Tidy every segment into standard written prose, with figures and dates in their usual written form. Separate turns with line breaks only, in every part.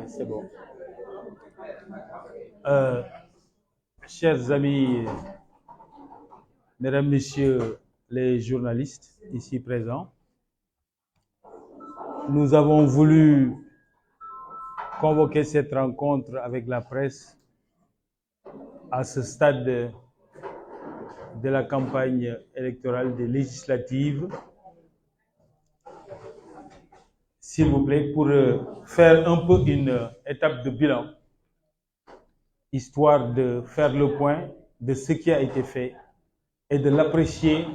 Ouais, c'est bon. Euh, Chers amis, mesdames, messieurs les journalistes ici présents, nous avons voulu convoquer cette rencontre avec la presse à ce stade de la campagne électorale des législatives, s'il vous plaît, pour faire un peu une étape de bilan, histoire de faire le point de ce qui a été fait et de l'apprécier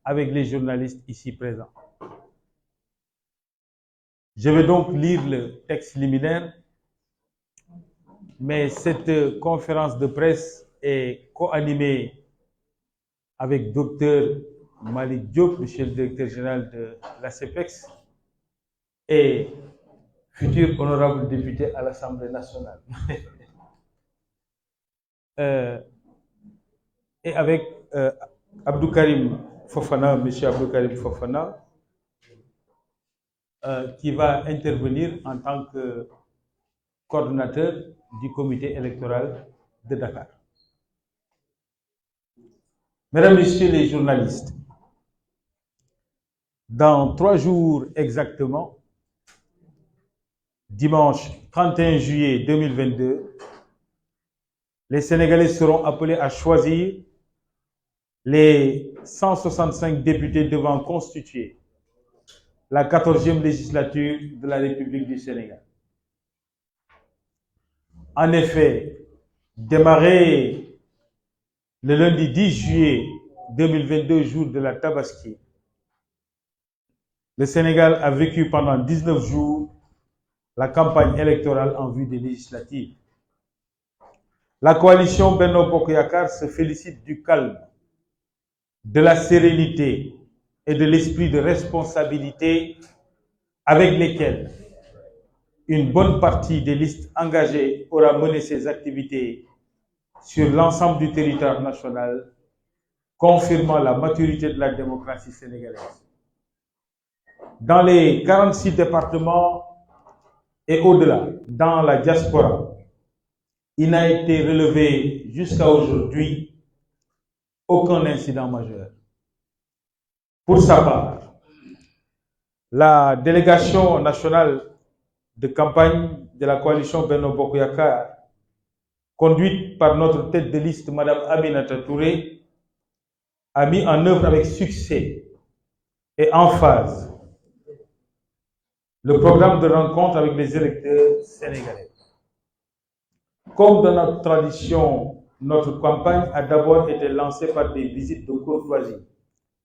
avec les journalistes ici présents. Je vais donc lire le texte liminaire, mais cette conférence de presse est co-animée avec Dr Malick Diop, monsieur le directeur général de la CEPEX, et futur honorable député à l'Assemblée nationale. Et avec Abdou Karim Fofana, monsieur Abdou Karim Fofana, qui va intervenir en tant que coordonnateur du comité électoral de Dakar. Mesdames, Messieurs les journalistes, dans 3 jours exactement, dimanche 31 juillet 2022, les Sénégalais seront appelés à choisir les 165 députés devant constituer la 14e législature de la République du Sénégal. En effet, démarré le lundi 10 juillet 2022, jour de la Tabaski, le Sénégal a vécu pendant 19 jours la campagne électorale en vue des législatives. La coalition Benno Bokk Yakaar se félicite du calme, de la sérénité et de l'esprit de responsabilité avec lesquels une bonne partie des listes engagées aura mené ses activités sur l'ensemble du territoire national, confirmant la maturité de la démocratie sénégalaise. Dans les 46 départements et au-delà, dans la diaspora, il n'a été relevé jusqu'à aujourd'hui aucun incident majeur. Pour sa part, la délégation nationale de campagne de la coalition Benno Bokk Yakaar, conduite par notre tête de liste, Madame Aminata Touré, a mis en œuvre avec succès et en phase le programme de rencontre avec les électeurs sénégalais. Comme dans notre tradition, notre campagne a d'abord été lancée par des visites de courtoisie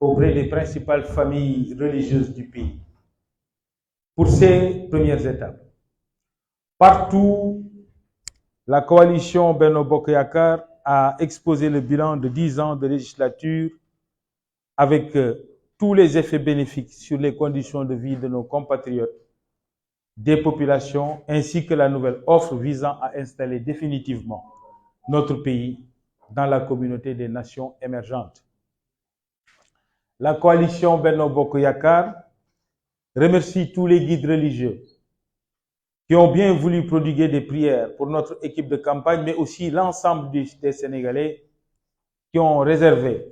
auprès des principales familles religieuses du pays. Pour ces premières étapes, partout, la coalition Benno Bokk Yakaar a exposé le bilan de 10 ans de législature avec tous les effets bénéfiques sur les conditions de vie de nos compatriotes, des populations, ainsi que la nouvelle offre visant à installer définitivement notre pays dans la communauté des nations émergentes. La coalition Benno Bokk Yakaar remercie tous les guides religieux qui ont bien voulu prodiguer des prières pour notre équipe de campagne, mais aussi l'ensemble des Sénégalais qui ont réservé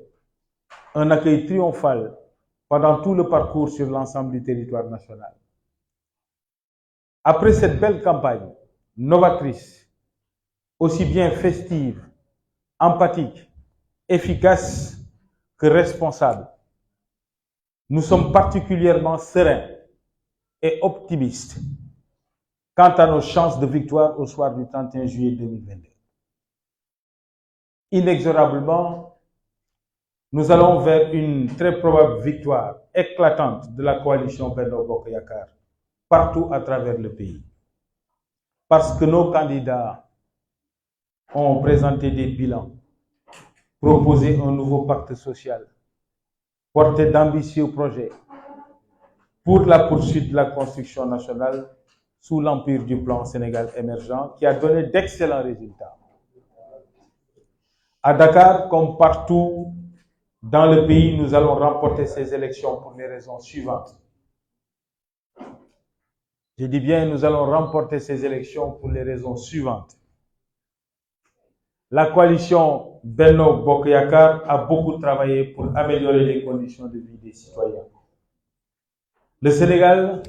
un accueil triomphal pendant tout le parcours sur l'ensemble du territoire national. Après cette belle campagne, novatrice, aussi bien festive, empathique, efficace que responsable, nous sommes particulièrement sereins et optimistes quant à nos chances de victoire au soir du 31 juillet 2022. Inexorablement, nous allons vers une très probable victoire éclatante de la coalition Benno Bokk Yakaar partout à travers le pays. Parce que nos candidats ont présenté des bilans, proposé un nouveau pacte social, porté d'ambitieux projets pour la poursuite de la construction nationale sous l'empire du plan Sénégal émergent qui a donné d'excellents résultats. À Dakar, comme partout dans le pays, nous allons remporter ces élections pour les raisons suivantes. Je dis bien, nous allons remporter ces élections pour les raisons suivantes. La coalition Benno Bokk Yakaar a beaucoup travaillé pour améliorer les conditions de vie des citoyens. Le Sénégal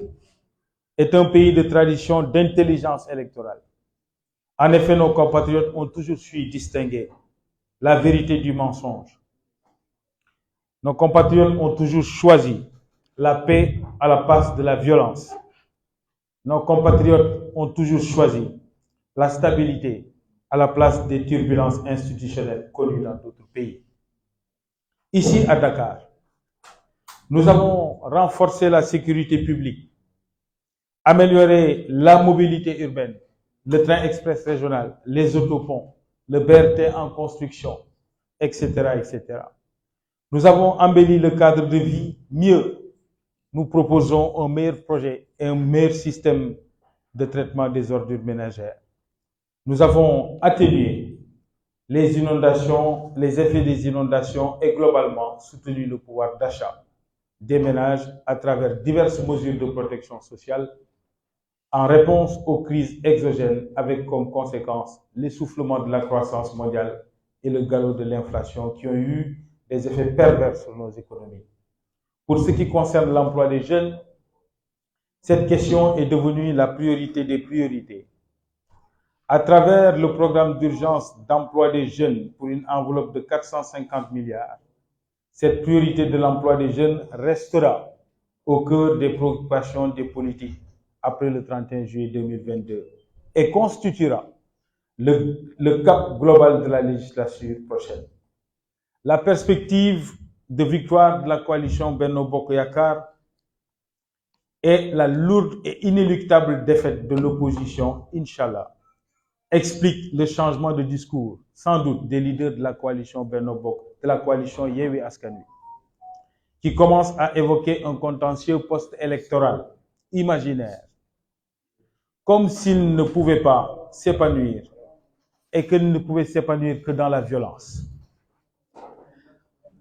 est un pays de tradition d'intelligence électorale. En effet, nos compatriotes ont toujours su distinguer la vérité du mensonge. Nos compatriotes ont toujours choisi la paix à la place de la violence. Nos compatriotes ont toujours choisi la stabilité à la place des turbulences institutionnelles connues dans d'autres pays. Ici, à Dakar, nous avons renforcé la sécurité publique, amélioré la mobilité urbaine, le train express régional, les autoponts, le BRT en construction, etc., etc. Nous avons embelli le cadre de vie. Mieux, nous proposons un meilleur projet et un meilleur système de traitement des ordures ménagères. Nous avons atténué les inondations, les effets des inondations et globalement soutenu le pouvoir d'achat des ménages à travers diverses mesures de protection sociale en réponse aux crises exogènes avec comme conséquence l'essoufflement de la croissance mondiale et le galop de l'inflation qui ont eu des effets pervers sur nos économies. Pour ce qui concerne l'emploi des jeunes, cette question est devenue la priorité des priorités. À travers le programme d'urgence d'emploi des jeunes pour une enveloppe de 450 milliards, cette priorité de l'emploi des jeunes restera au cœur des préoccupations des politiques après le 31 juillet 2022 et constituera le cap global de la législature prochaine. La perspective de victoire de la coalition Benno Bokk Yakaar et la lourde et inéluctable défaite de l'opposition, Inch'Allah, explique le changement de discours, sans doute, des leaders de la coalition Benno Bokk, de la coalition Yewwi Askan Wi, qui commence à évoquer un contentieux post-électoral imaginaire, comme s'ils ne pouvaient pas s'épanouir et qu'ils ne pouvaient s'épanouir que dans la violence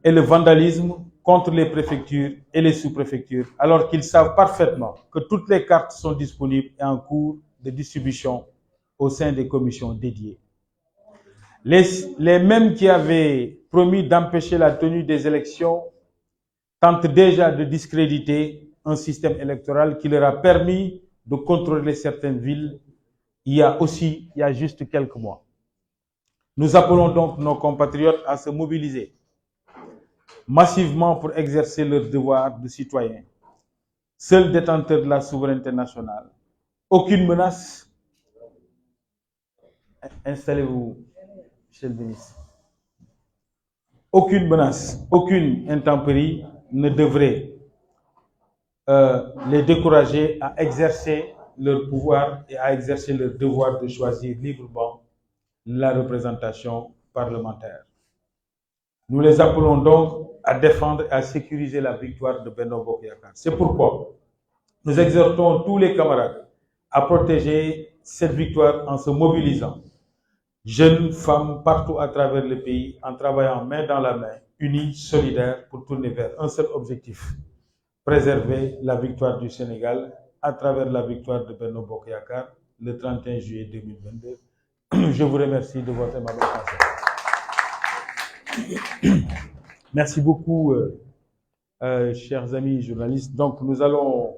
et le vandalisme contre les préfectures et les sous-préfectures, alors qu'ils savent parfaitement que toutes les cartes sont disponibles et en cours de distribution au sein des commissions dédiées. Les mêmes qui avaient promis d'empêcher la tenue des élections tentent déjà de discréditer un système électoral qui leur a permis de contrôler certaines villes il y a juste quelques mois. Nous appelons donc nos compatriotes à se mobiliser massivement pour exercer leur devoir de citoyen, seuls détenteurs de la souveraineté nationale. Aucune menace. Installez-vous, monsieur le ministre. Aucune menace, aucune intempérie ne devrait les décourager à exercer leur pouvoir et à exercer leur devoir de choisir librement la représentation parlementaire. Nous les appelons donc à défendre et à sécuriser la victoire de Benno Bokk Yakaar. C'est pourquoi nous exhortons tous les camarades à protéger cette victoire en se mobilisant, jeunes, femmes, partout à travers le pays, en travaillant main dans la main, unis, solidaires, pour tourner vers un seul objectif: préserver la victoire du Sénégal à travers la victoire de Benno Bokk Yakaar le 31 juillet 2022. Je vous remercie de votre aimable attention. Merci beaucoup, chers amis journalistes. Donc, nous allons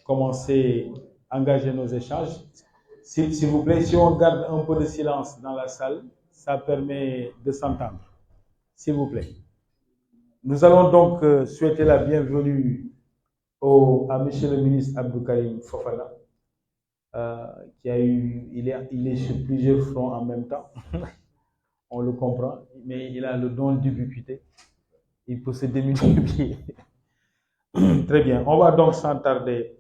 commencer à engager nos échanges. S'il vous plaît, si on garde un peu de silence dans la salle, ça permet de s'entendre. S'il vous plaît. Nous allons donc souhaiter la bienvenue à Monsieur le ministre Abdou Karim Fofana, il est sur plusieurs fronts en même temps. On le comprend, mais il a le don d'ubiquité. Il peut se démultiplier. Très bien. On va donc sans tarder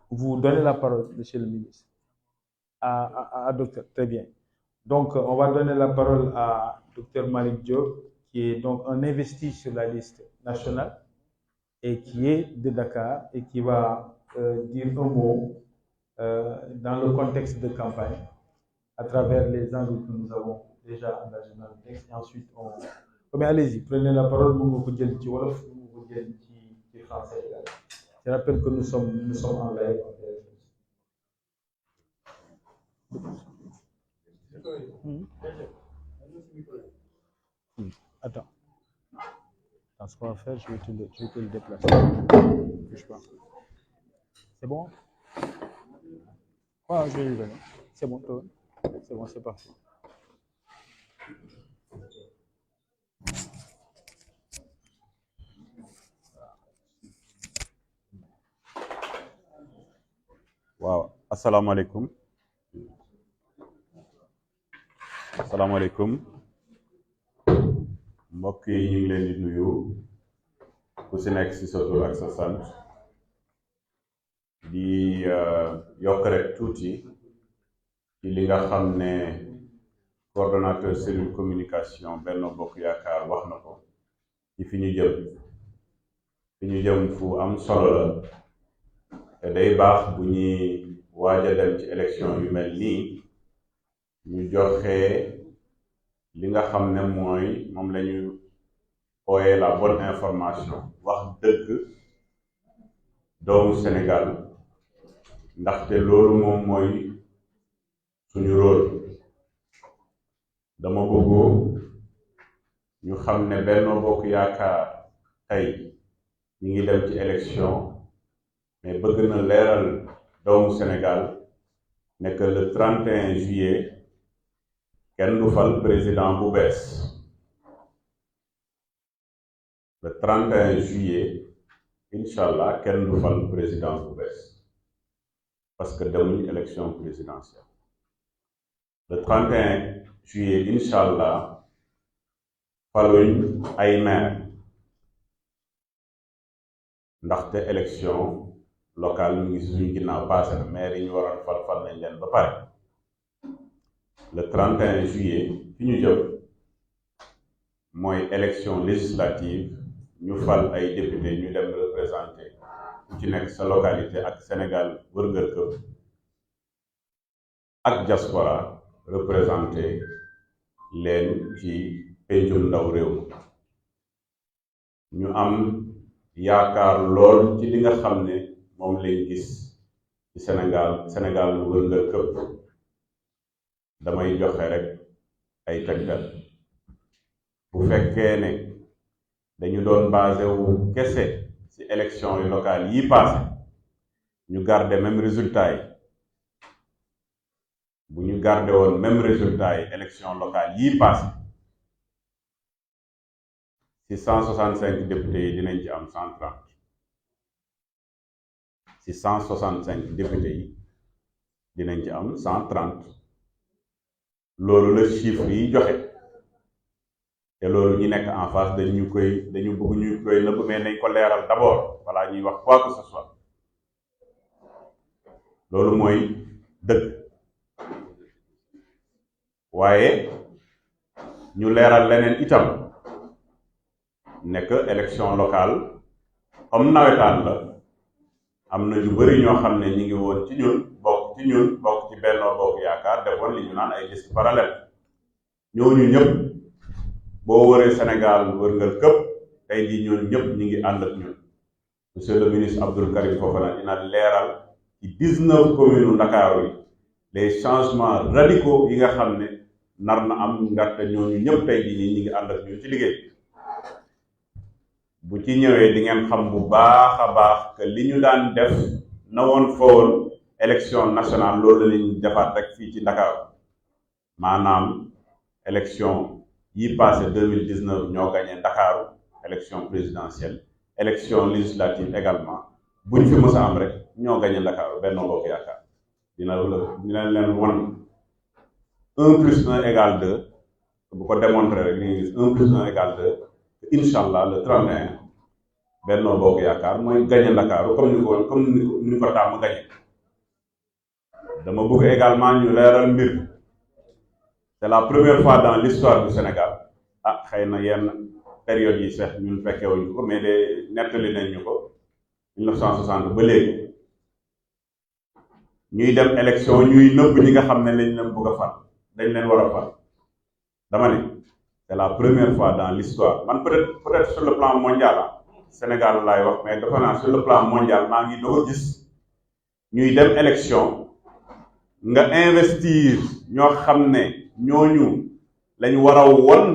vous donner la parole, Monsieur le ministre. À docteur. Très bien. Donc, on va donner la parole à docteur Malick Diop, qui est donc un investi sur la liste nationale et qui est de Dakar et qui va dire un mot dans le contexte de campagne à travers les angles que nous avons déjà engagés dans le texte. Et ensuite, mais allez-y, prenez la parole. Je rappelle que nous sommes en live. Attends. Dans ce qu'on va faire, je vais te le déplacer. Bouge pas. C'est bon? Ouais, je vais lui donner. C'est bon, toi. C'est bon, c'est parti.
waaw asalaamaaleykum mbokk yi ñu ngi leen di nuyu ku si nekk si sa tur ak sa sant di yokk rek tuuti ci li nga xam ne coordonnateur cellule communication Benno Bokk Yaakaar wax na ko ci fi ñu jëm fu am solo la te day baax bu ñuy waaj a dem ci élection yu mel nii ñu joxe li nga xam ne moom la ñu ooyee la bonne information wax dëgg doomu Sénégal ndaxte loolu moom mooy suñu rôle. dama bëgg ñu xam ne Benno Bokk Yaakaar tey ñu ngi dem ci élection mais bëgg na leeral doomu Sénégal ne que le 31 juillet kenn du fal président bu bees le 31 juillet incha allah kenn du fal président bu bees parce que demuñ élection présidentielle le 31 juillet incha allah faluñ ay maire ndaxte élection locale mi ngi si suñu ginnaaw passé na maire yi ñu waroon fal nañ leen ba pare le 31 juillet fi ñu jëm mooy élection législative ñu fal ay député ñu dem représenter ku ci nekk sa localité ak Sénégal wërngël këpp ak diaspora représenter leen ci pencum ndaw réew ñu am yaakaar lool ci li nga xam ne moom lañ gis ci Sénégal wërngël këpp damay joxe rek ay tegtal bu fekkee ne dañu doon basé wu kese ci élection yu locales yi passé ñu garder même résultat yi bu ñu garder woon même résultat yi élection locale yi passé ci 165 députés yi dinañ ci am 130 ci 165 députés yi dinañ ci am 130 loolu la chiffre yi joxe te loolu ñu nekk en face dañu bëgg ñu koy nëbb mais nañ ko leeral d'abord voilà ñuy wax quoi que ce soit loolu mooy dëgg waaye ñu leeral leneen itam nekk élection locale comme nawetaan la am na ñu bari ñoo xam ne ñi ngi woon ci bokk ci Benno Bokk Yaakaar defoon li ñu naan ay liste parallèle ñooñu ñëpp boo wëree Sénégal wërngal këpp tey jii ñooñu ñëpp ñi ngi ànd ak ñun monsieur le ministre Abdoul Karim Fofana dina leeral ci 19 communes Ndakaaru yi les changements radicaux yi nga xam ne nar na am ndaxte ñooñu ñëpp tey jii ñi ngi ànd ak ñun ci liggéey bu ci ñëwee di ngeen xam bu baax a baax que li ñu daan def na woon fowoon élection nationale loolu lañu defaat rek fii ci Ndakaaru maanaam élection yi passé 2019 ñoo gagné Ndakaaru élection présidentielle élection législative également buñ fi mës a am rek ñoo gagné Ndakaaru Benno Bokk Yaakaar dina leen won 1 plus 1 égale 2 bu ko démontrer rek li nga gis 1 plus 1 égale 2 incha allah le 31 Benno Bokk Yaakaar mooy gagné Ndakaaru comme ni ko tàmm gagné dama bëgg également ñu leeral mbir c'est la première fois dans l'histoire du Sénégal xëy na yenn période yi sax ñun fekkewuñu ko mais de nettali nañ ñu ko 1960 ba léegi ñuy dem élection ñuy nëbb ñi nga xam ne lañ leen bëgg a fal dañ leen war a fal dama ne c'est la première fois dans l'histoire man peut-être sur le plan mondial Sénégal laay wax mais dafa naa sur le plan mondial maa ngi doog a gis ñuy dem élection nga investir ñoo xam ne ñooñu lañ war a won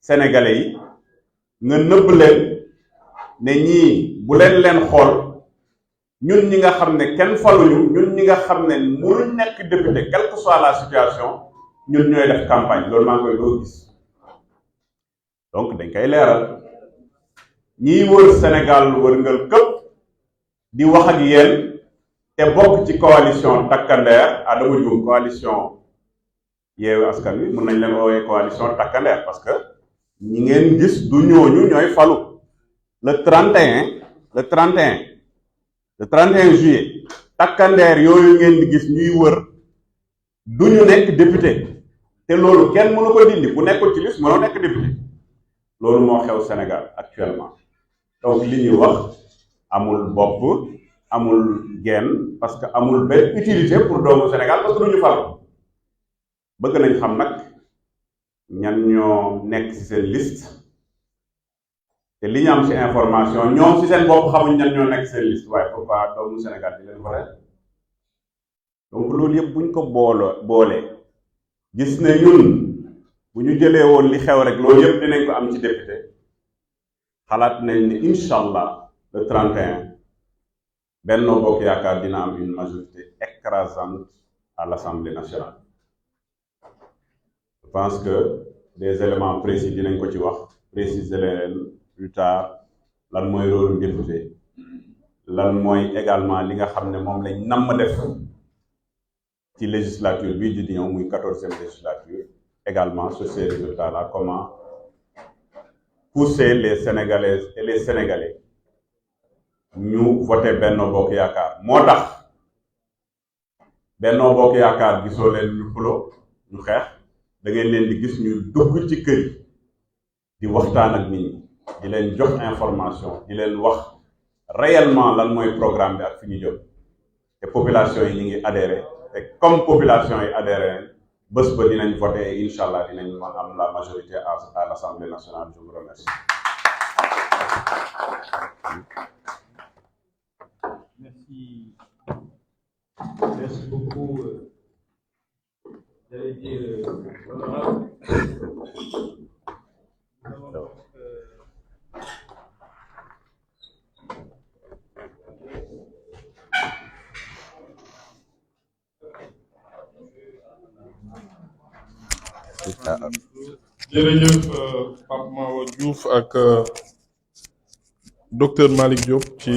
sénégalais yi nga nëbb leen ne ñii bu leen xool ñun ñi nga xam ne kenn faluñu ñun ñi nga xam ne mënuñ nekk député quelle que soit la situation ñun ñooy def campagne loolu maa ngi koy doo gis donc dañ koy leeral ñiy wër Sénégal wërngal këpp di wax ak yéen te bokk ci coalition takkandeer Adama Dioum coalition Yewwi Askan Wi mën nañ leen woowee coalition takkandeer parce que ñi ngeen gis du ñooñu ñooy falu le 31 juillet takkandeer yooyu ngeen di gis ñuy wër du ñu nekk député te loolu kenn mënu ko dindi bu nekkul ci liste mënoo nekk député loolu moo xew Sénégal actuellement donc li ñuy wax amul bopp amul genn parce que amul benn utilité pour doomu Sénégal parce que du ñu falu bëgg nañ xam nag ñan ñoo nekk ci seen liste te li ñu am ci information ñoom ci seen bopp xamuñ ñan ñoo nekk seen liste waaye pourquoi doomu Sénégal di leen voter donc loolu yëpp buñ ko boolee gis ne ñun bu ñu jëlee woon li xew rek loolu yëpp dinañ ko am ci député xalaat nañ ni incha allah le 31 Benno Bokk Yaakaar dina am une majorité écrasante à l'Assemblée nationale. Je pense que des éléments précis dinañ ko ci wax préciser leen plus tard lan mooy rôle député lan mooy également li nga xam ne moom lañ namm def ci législature bii di ñëw muy 14e législature également sur ces résultats là comment pousser les Sénégalaises et les Sénégalais ñu voté Benno Bokk Yaakaar moo tax Benno Bokk Yaakaar gisoo leen ñu xuloo ñu xeex da ngeen leen di gis ñu dugg ci kër yi di waxtaan ak nit ñi di leen jox information di leen wax réellement lan mooy programme bi ak fi ñu jëm te population yi ñu ngi adhéré te comme population yi adhéré bés ba dinañ voté et incha allah dinañ mën am la majorité à l'Assemblée nationale. Je vous remercie.
Merci beaucoup, délégué honorable.
jërëjëf Pape Mahawa Diouf ak docteur Malick Diop ci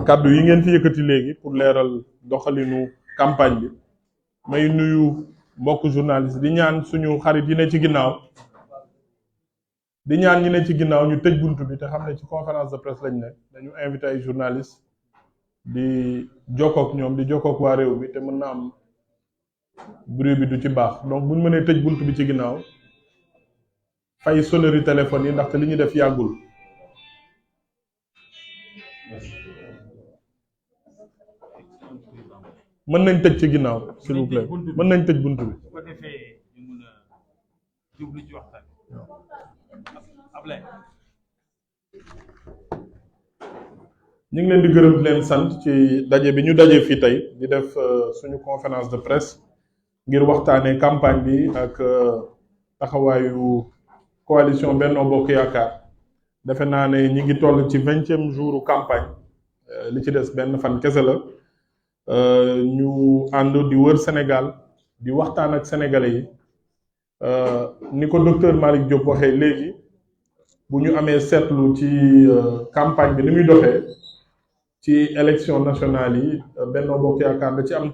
kàddu yi ngeen fi yëkkati léegi pour leeral doxalinu campagne bi may nuyu mbokk journaliste di ñaan suñu xarit yi ne ci ginnaaw di ñaan ñi ne ci ginnaaw ñu tëj buntu bi te xam ne ci conférence de presse lañ ne dañu invité ay journaliste di jokkook ñoom di jokkook waa réew mi te mën na am bruit bi du ci baax donc buñ mënee tëj buntu bi ci ginnaaw fay sonnerie téléphone yi ndaxte li ñu def yàggul. mën nañ tëj ci ginnaaw s'il vous plaît mën nañ tëj buntu bi.
ko defee ñu mun a jublu ci waxtaan. Ablaye.
ñu ngi leen di gërëm di leen sant ci daje bi ñu daje fii tey di def suñu conférence de presse ngir waxtaanee campagne bi ak taxawaayu coalition Benno Bokk Yaakaar defe naa ne ñi ngi toll ci 20e jouru campagne li ci des benn fan kese la ñu ànd di wër Sénégal di waxtaan ak sénégalais yi ni ko docteur Malick Diop waxee léegi bu ñu amee seetlu ci campagne bi ni muy doxee ci élection nationale yi Benno Bokk Yaakaar da ci am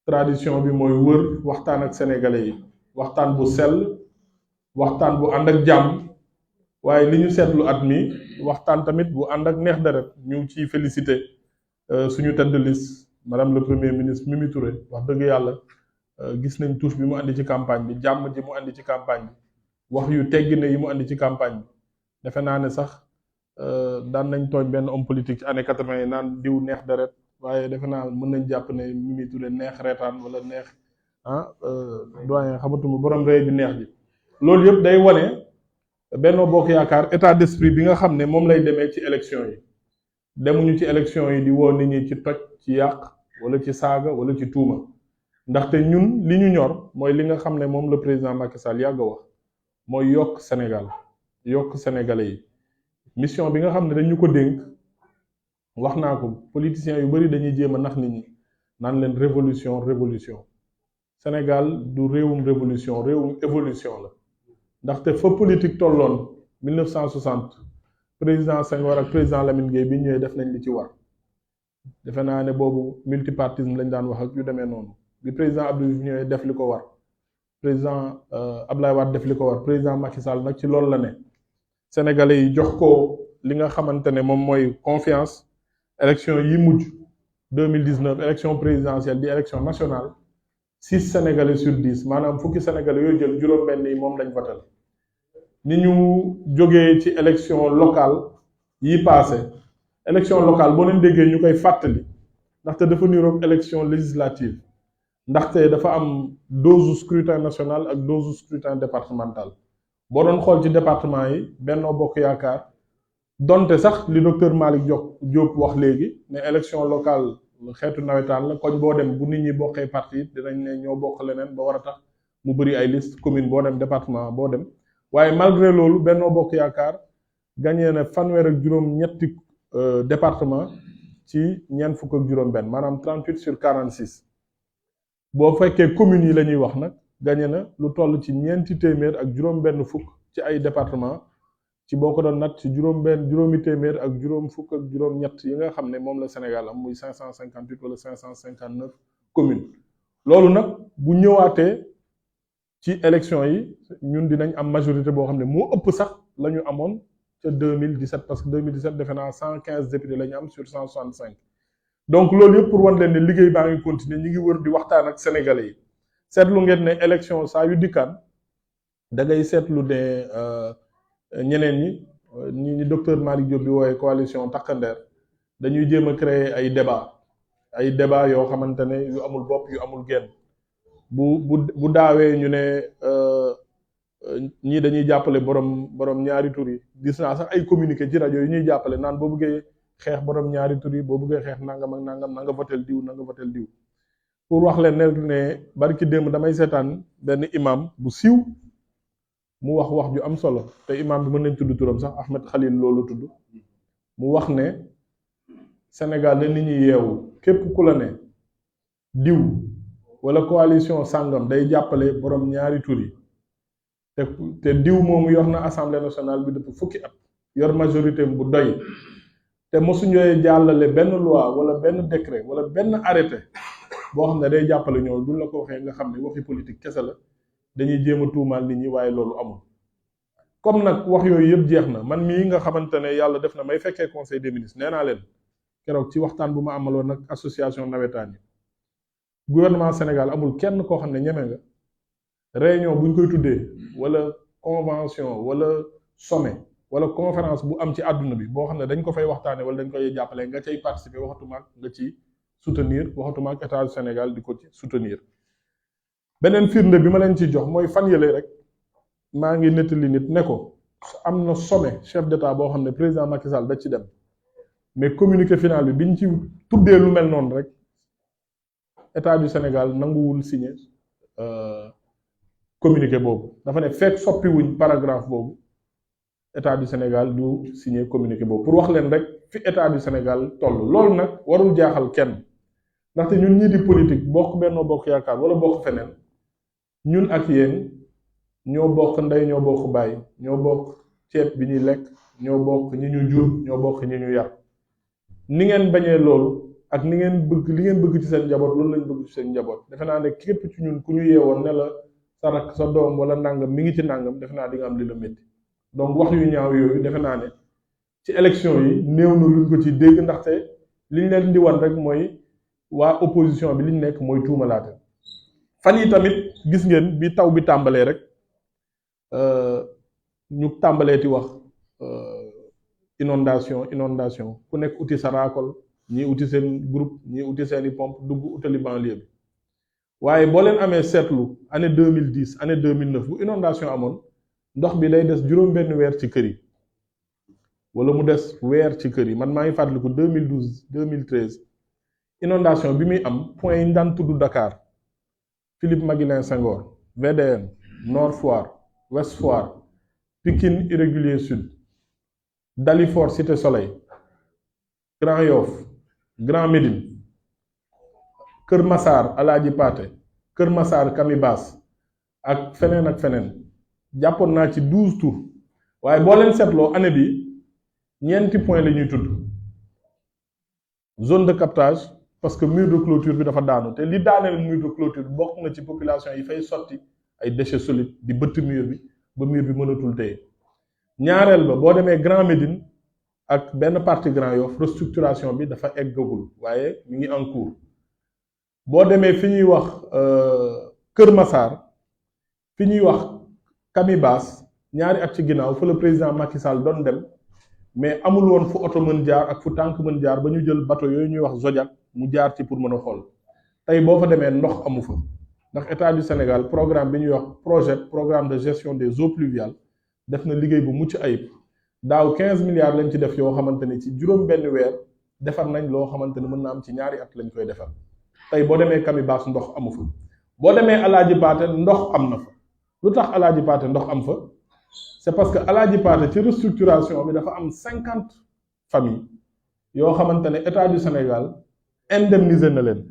tradition bi mooy wër waxtaan ak sénégalais yi waxtaan bu sell waxtaan bu ànd ak jàmm waaye li ñu seetlu at mi waxtaan tamit bu ànd ak neex deret ñu ngi ciy félicité suñu tête de liste madame le premier ministre Mimi Touré wax dëgg yàlla gis nañ touche bi mu andi ci campagne bi jàmm ji mu andi ci campagne bi wax yu teggine yi mu andi ci campagne bi defe naa ne sax daan nañ tooñ benn homme politique ci année 80 yi naan diw neex deret waaye defe naa mën nañ jàpp ne Mimi Touré neex reetaan wala neex doyen xamatuma borom rëy bi neex ji loolu yëpp day wane Benno Bokk Yaakaar état d'esprit bi nga xam ne moom lay demee ci élection yi demuñu ci élection yi di woo nit ñi ci toj ci yàq wala ci saaga wala ci tuuma ndaxte ñun li ñu ñor mooy li nga xam ne moom le président Macky Sall yàgg a wax mooy yokk Sénégal yokk sénégalais yi mission bi nga xam ne dañu ko dénk wax naa ko politiciens yu bari dañuy jéem a nax nit ñi naan leen révolution Sénégal du réewum révolution réewum évolution la ndaxte fa politique tolloon 1960 président Senghor ak président Lamine Gueye bi ñëwee def nañ li ci war defe naa ne boobu multipartisme lañ daan wax ak yu demee noonu bi président Abdou Diouf ñëwee def li ko war président Abdoulaye Wade def li ko war président Macky Sall nag ci loolu la ne sénégalais yi jox ko li nga xamante ne moom mooy confiance élection yi mujj 2019 élection présidentielle di élection nationale 6 sénégalais sur 10 maanaam fukki sénégalais yooyu jël juróom-benn yi moom lañ votal ni ñu jógee ci élection locale yi passé élection locale boo leen déggee ñu koy fàttali ndaxte dafa niroog élection législative ndaxte dafa am dose scrutin national ak dose scrutin départemental boo doon xool ci département yi Benno Bokk Yaakaar donte sax li docteur Malick Diop wax léegi ne élection locale xeetu nawetaan la koñ boo dem bu nit ñi bokkee parti dinañ ne ñoo bokk leneen ba war a tax mu bëri ay liste commune boo dem département boo dem waaye malgré loolu Benno Bokk Yaakaar gagné na fanweer ak juróom-ñetti département ci ñeent fukk ak juróom-benn maanaam 38 sur 46 boo fekkee communes yi la ñuy wax nag gagné na lu toll ci ñeenti téeméer ak juróom-benn fukk ci ay département ci boo ko doon nat ci juróomi téeméer ak juróom fukk ak juróom-ñett yi nga xam ne moom la Sénégal am muy 558 wala 559 communes loolu nag bu ñëwaatee ci élection yi ñun dinañ am majorité boo xam ne moo ëpp sax la ñu amoon ca 2017 parce que 2017 defe naa 115 députés la ñu am sur 165 donc loolu yëpp pour wan leen ne liggéey baa ngi continuer ñi ngi wër di waxtaan ak sénégalais yi seetlu ngeen ne élection saa yu dikkaan da ngay seetlu ne ñeneen ñi docteur Malick Diop bi wooyee coalition takkandeer dañuy jéem a créer ay débat yoo xamante ne yu amul bopp yu amul genn bu daawee ñu ne ñii dañuy jàppale borom ñaari tur yi gis naa sax ay communiqué ci rajo yi ñuy jàppale naan boo bëggee xeex borom ñaari tur yi boo bëggee xeex nangam ak nangam na nga votel diw na nga votel diw pour wax leen ne barki démb damay seetaan benn imam bu siiw mu wax ju am solo te imam bi mën nañ tudd turam sax Ahmed Khalil loolu tudd mu wax ne Sénégal ne nit ñi yeewu képp ku la ne diw wala coalition sàngam day jàppale borom ñaari tur yi te diw moomu yor na assemblée nationale bi depuis fukki at yor majorité bu doy te mosuñu jàllale benn loi wala benn décret wala benn arrêté boo xam ne day jàppale ñoom duñ la ko waxee nga xam ne waxi politique kese la dañuy jéem a tuumaal nit ñi waaye loolu amul. comme nag wax yooyu yëpp jeex na man mii nga xamante ne yàlla def na may fekkee conseil des ministres nee naa leen keroog ci waxtaan bu ma amaloon nag association nawetaan yi gouvernement Sénégal amul kenn koo xam ne ñeme nga réunion buñ koy tuddee wala convention wala sommet wala conférence bu am ci àdduna bi boo xam ne dañ ko fay waxtaanee wala dañ koy jàppale nga cay participer waxatuma ak nga ci soutenir waxatuma ak état du Sénégal di ko ci soutenir. beneen firnde bi ma leen ci jox mooy fan yële rek maa ngi nettali nit ne ko am na sommet chef d'état boo xam ne président Macky Sall da ci dem mais communiqué final bi biñ ci tuddee lu mel noonu rek état du Sénégal nanguwul signé communiqué boobu dafa ne fekk soppiwuñ paragraphe boobu état du Sénégal du signé communiqué boobu pour wax leen rek fi état du Sénégal toll loolu nag warul jaaxal kenn ndaxte ñun ñii di politique bokk Benno Bokk Yaakaar wala bokk feneen ñun ak yéen ñoo bokk ndey ñoo bokk baay ñoo bokk ceeb bi ñuy lekk ñoo bokk ñi ñu jur ñoo bokk ñi ñu yar ni ngeen bañee loolu ak ni ngeen bëgg li ngeen bëgg ci seen njaboot loolu lañ bëgg ci seen njaboot defe naa ne képp ci ñun ku ñu yeewoon ne la sa rak sa doom wala nangam mi ngi ci nangam defe naa di nga am li la métti donc wax yu ñaaw yooyu defe naa ne ci élection yi néew na luñ ko ci dégg ndaxte liñ leen di wan rek mooy waa opposition bi liñ nekk mooy tuumalaate fan yi tamit gis ngeen bi taw bi tàmbalee rek ñu tàmbalee ti wax inondation ku nekk uti sa raakol ñii uti seen groupe ñii uti seeni pompe dugg utali banlieue bi waaye boo leen amee seetlu année 2010 année 2009 bu inondation amoon ndox bi day des juróom-benn weer ci kër yi wala mu des weer ci kër yi man maa ngi fàttaliku 2012 2013 inondation bi muy am point yi ñu daan tudd Dakar Philippe Maguilène Senghor VDN Nord Foire Ouest Foire Pikine Irrégulier Sud Dalifort Cité Soleil Grand Yoff Grand Médine Kër Massar Alaaji Paate Kër Massar Camibas ak feneen jàppoon naa ci 12 tours waaye boo leen seetloo année bi ñeenti point la ñuy tudd zone de captage parce que mur de clôture bi dafa daanu te li daaneel mur de clôture bi bokk na ci population yi fay sotti ay déchets solides di bëtt mur bi ba mur bi mënatul téye ñaareel ba boo demee Grand Médine ak benn partie Grand Yoff restructuration bi dafa eggagul waaye mi ngi en cours boo demee fi ñuy wax Kër Massar fi ñuy wax Camibas ñaari at ci ginnaaw fa le président Macky Sall doon dem mais amul woon fu oto mën jaar ak fu tànk mën jaar ba ñu jël bateau yooyu ñuy wax Zodiac mu jaar ci pour mën a xool tey boo fa demee ndox amu fa ndax état du Sénégal programme bi ñuy wax programme de gestion des eaux pluviales def na liggéey bu mucc ayib daaw 15 milliards lañ ci def yoo xamante ni ci juróom benn weer defar nañ loo xamante ni mën na am ci ñaari at lañ koy defar tey boo demee Camibas ndox amu fa boo demee Alaaji Paate ndox am na fa lu tax Alaaji Paate ndox am fa c'est parce que Alaaji Paate ci restructuration bi dafa am 50 familles yoo xamante ne état du Sénégal indemniser na leen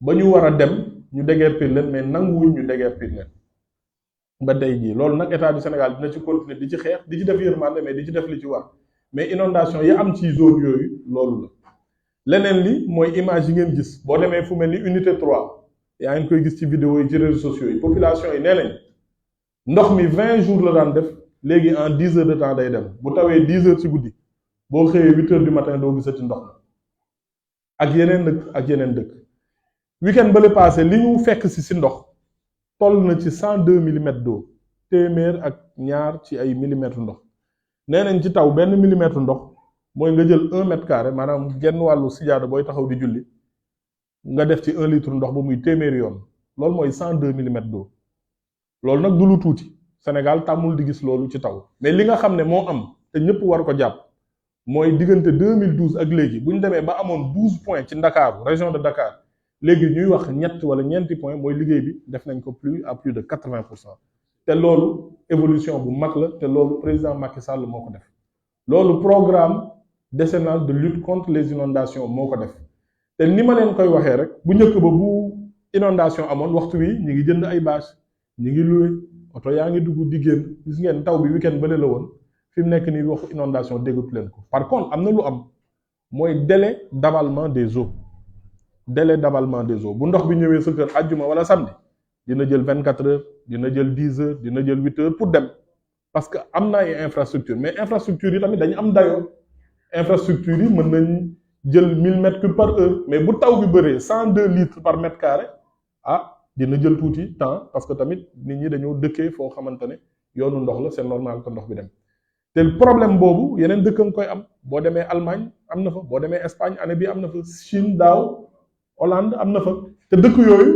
ba ñu war a dem ñu déguerpir leen mais nanguwuñ ñu déguerpir leen ba tey jii loolu nag état du Sénégal dina ci continuer di ci xeex di ci def yërmande mais di ci def li ci war mais inondation yi am ci zone yooyu loolu la leneen li mooy image yi ngeen gis boo demee fu mel ni unité 3 yaa ngi koy gis ci vidéo yi ci réseaux sociaux yi population yi nee nañ ndox mi 20 jours la daan def léegi en 10 heures de temps day dem bu tawee 10 heures ci guddi boo xëyee 8 heures du matin doo gisati ndox ak yeneen dëkk week-end ba le passé li ñu fekk si ndox toll na ci 102 millimètres d'eau téeméer ak ñaar ci ay millimètres ndox nee nañ ci taw benn millimètre ndox mooy nga jël 1 mètre carré maanaam genn wàllu sijaada booy taxaw di julli nga def ci 1 litre ndox ba muy téeméeri yoon loolu mooy 102 millimètres d'eau loolu nag du lu tuuti Sénégal tàmmul di gis loolu ci taw mais li nga xam ne moo am te ñëpp war ko jàpp mooy diggante 2012 ak léegi bu ñu demee ba amoon 12 points ci Ndakaaru région de Dakar léegi ñuy wax ñett wala ñeenti points mooy liggéey bi def nañ ko plus de 80% te loolu évolution bu mag la te loolu président Macky Sall moo ko def loolu programme décennal de lutte contre les inondations moo ko def te ni ma leen koy waxee rek bu njëkk ba bu inondation amoon waxtu wi ñu ngi jënd ay bâche ñu ngi loué oto yaa ngi dugg di génn gis ngeen taw bi week-end bële la woon fi mu nekk nii waxu inondation déggatu leen ko par contre am na lu am mooy délai d'avalement des eaux bu ndox bi ñëwee sa kër àjjuma wala samedi dina jël 24 heures dina jël 10 heures dina jël 8 heures pour dem parce que am na ay infrastructure mais infrastructure yi tamit dañu am dayoo infrastructure yi mën nañ jël 1000 mètres cubes par heure mais bu taw bi bëree 102 litres par mètre carré dina jël tuuti temps parce que tamit nit ñi dañoo dëkkee foo xamante ne yoonu ndox la c'est normal que ndox bi dem te problème boobu yeneen dëkk nga koy am boo demee Allemagne am na fa boo demee Espagne année bi am na fa Chine daaw Hollande am na fa te dëkk yooyu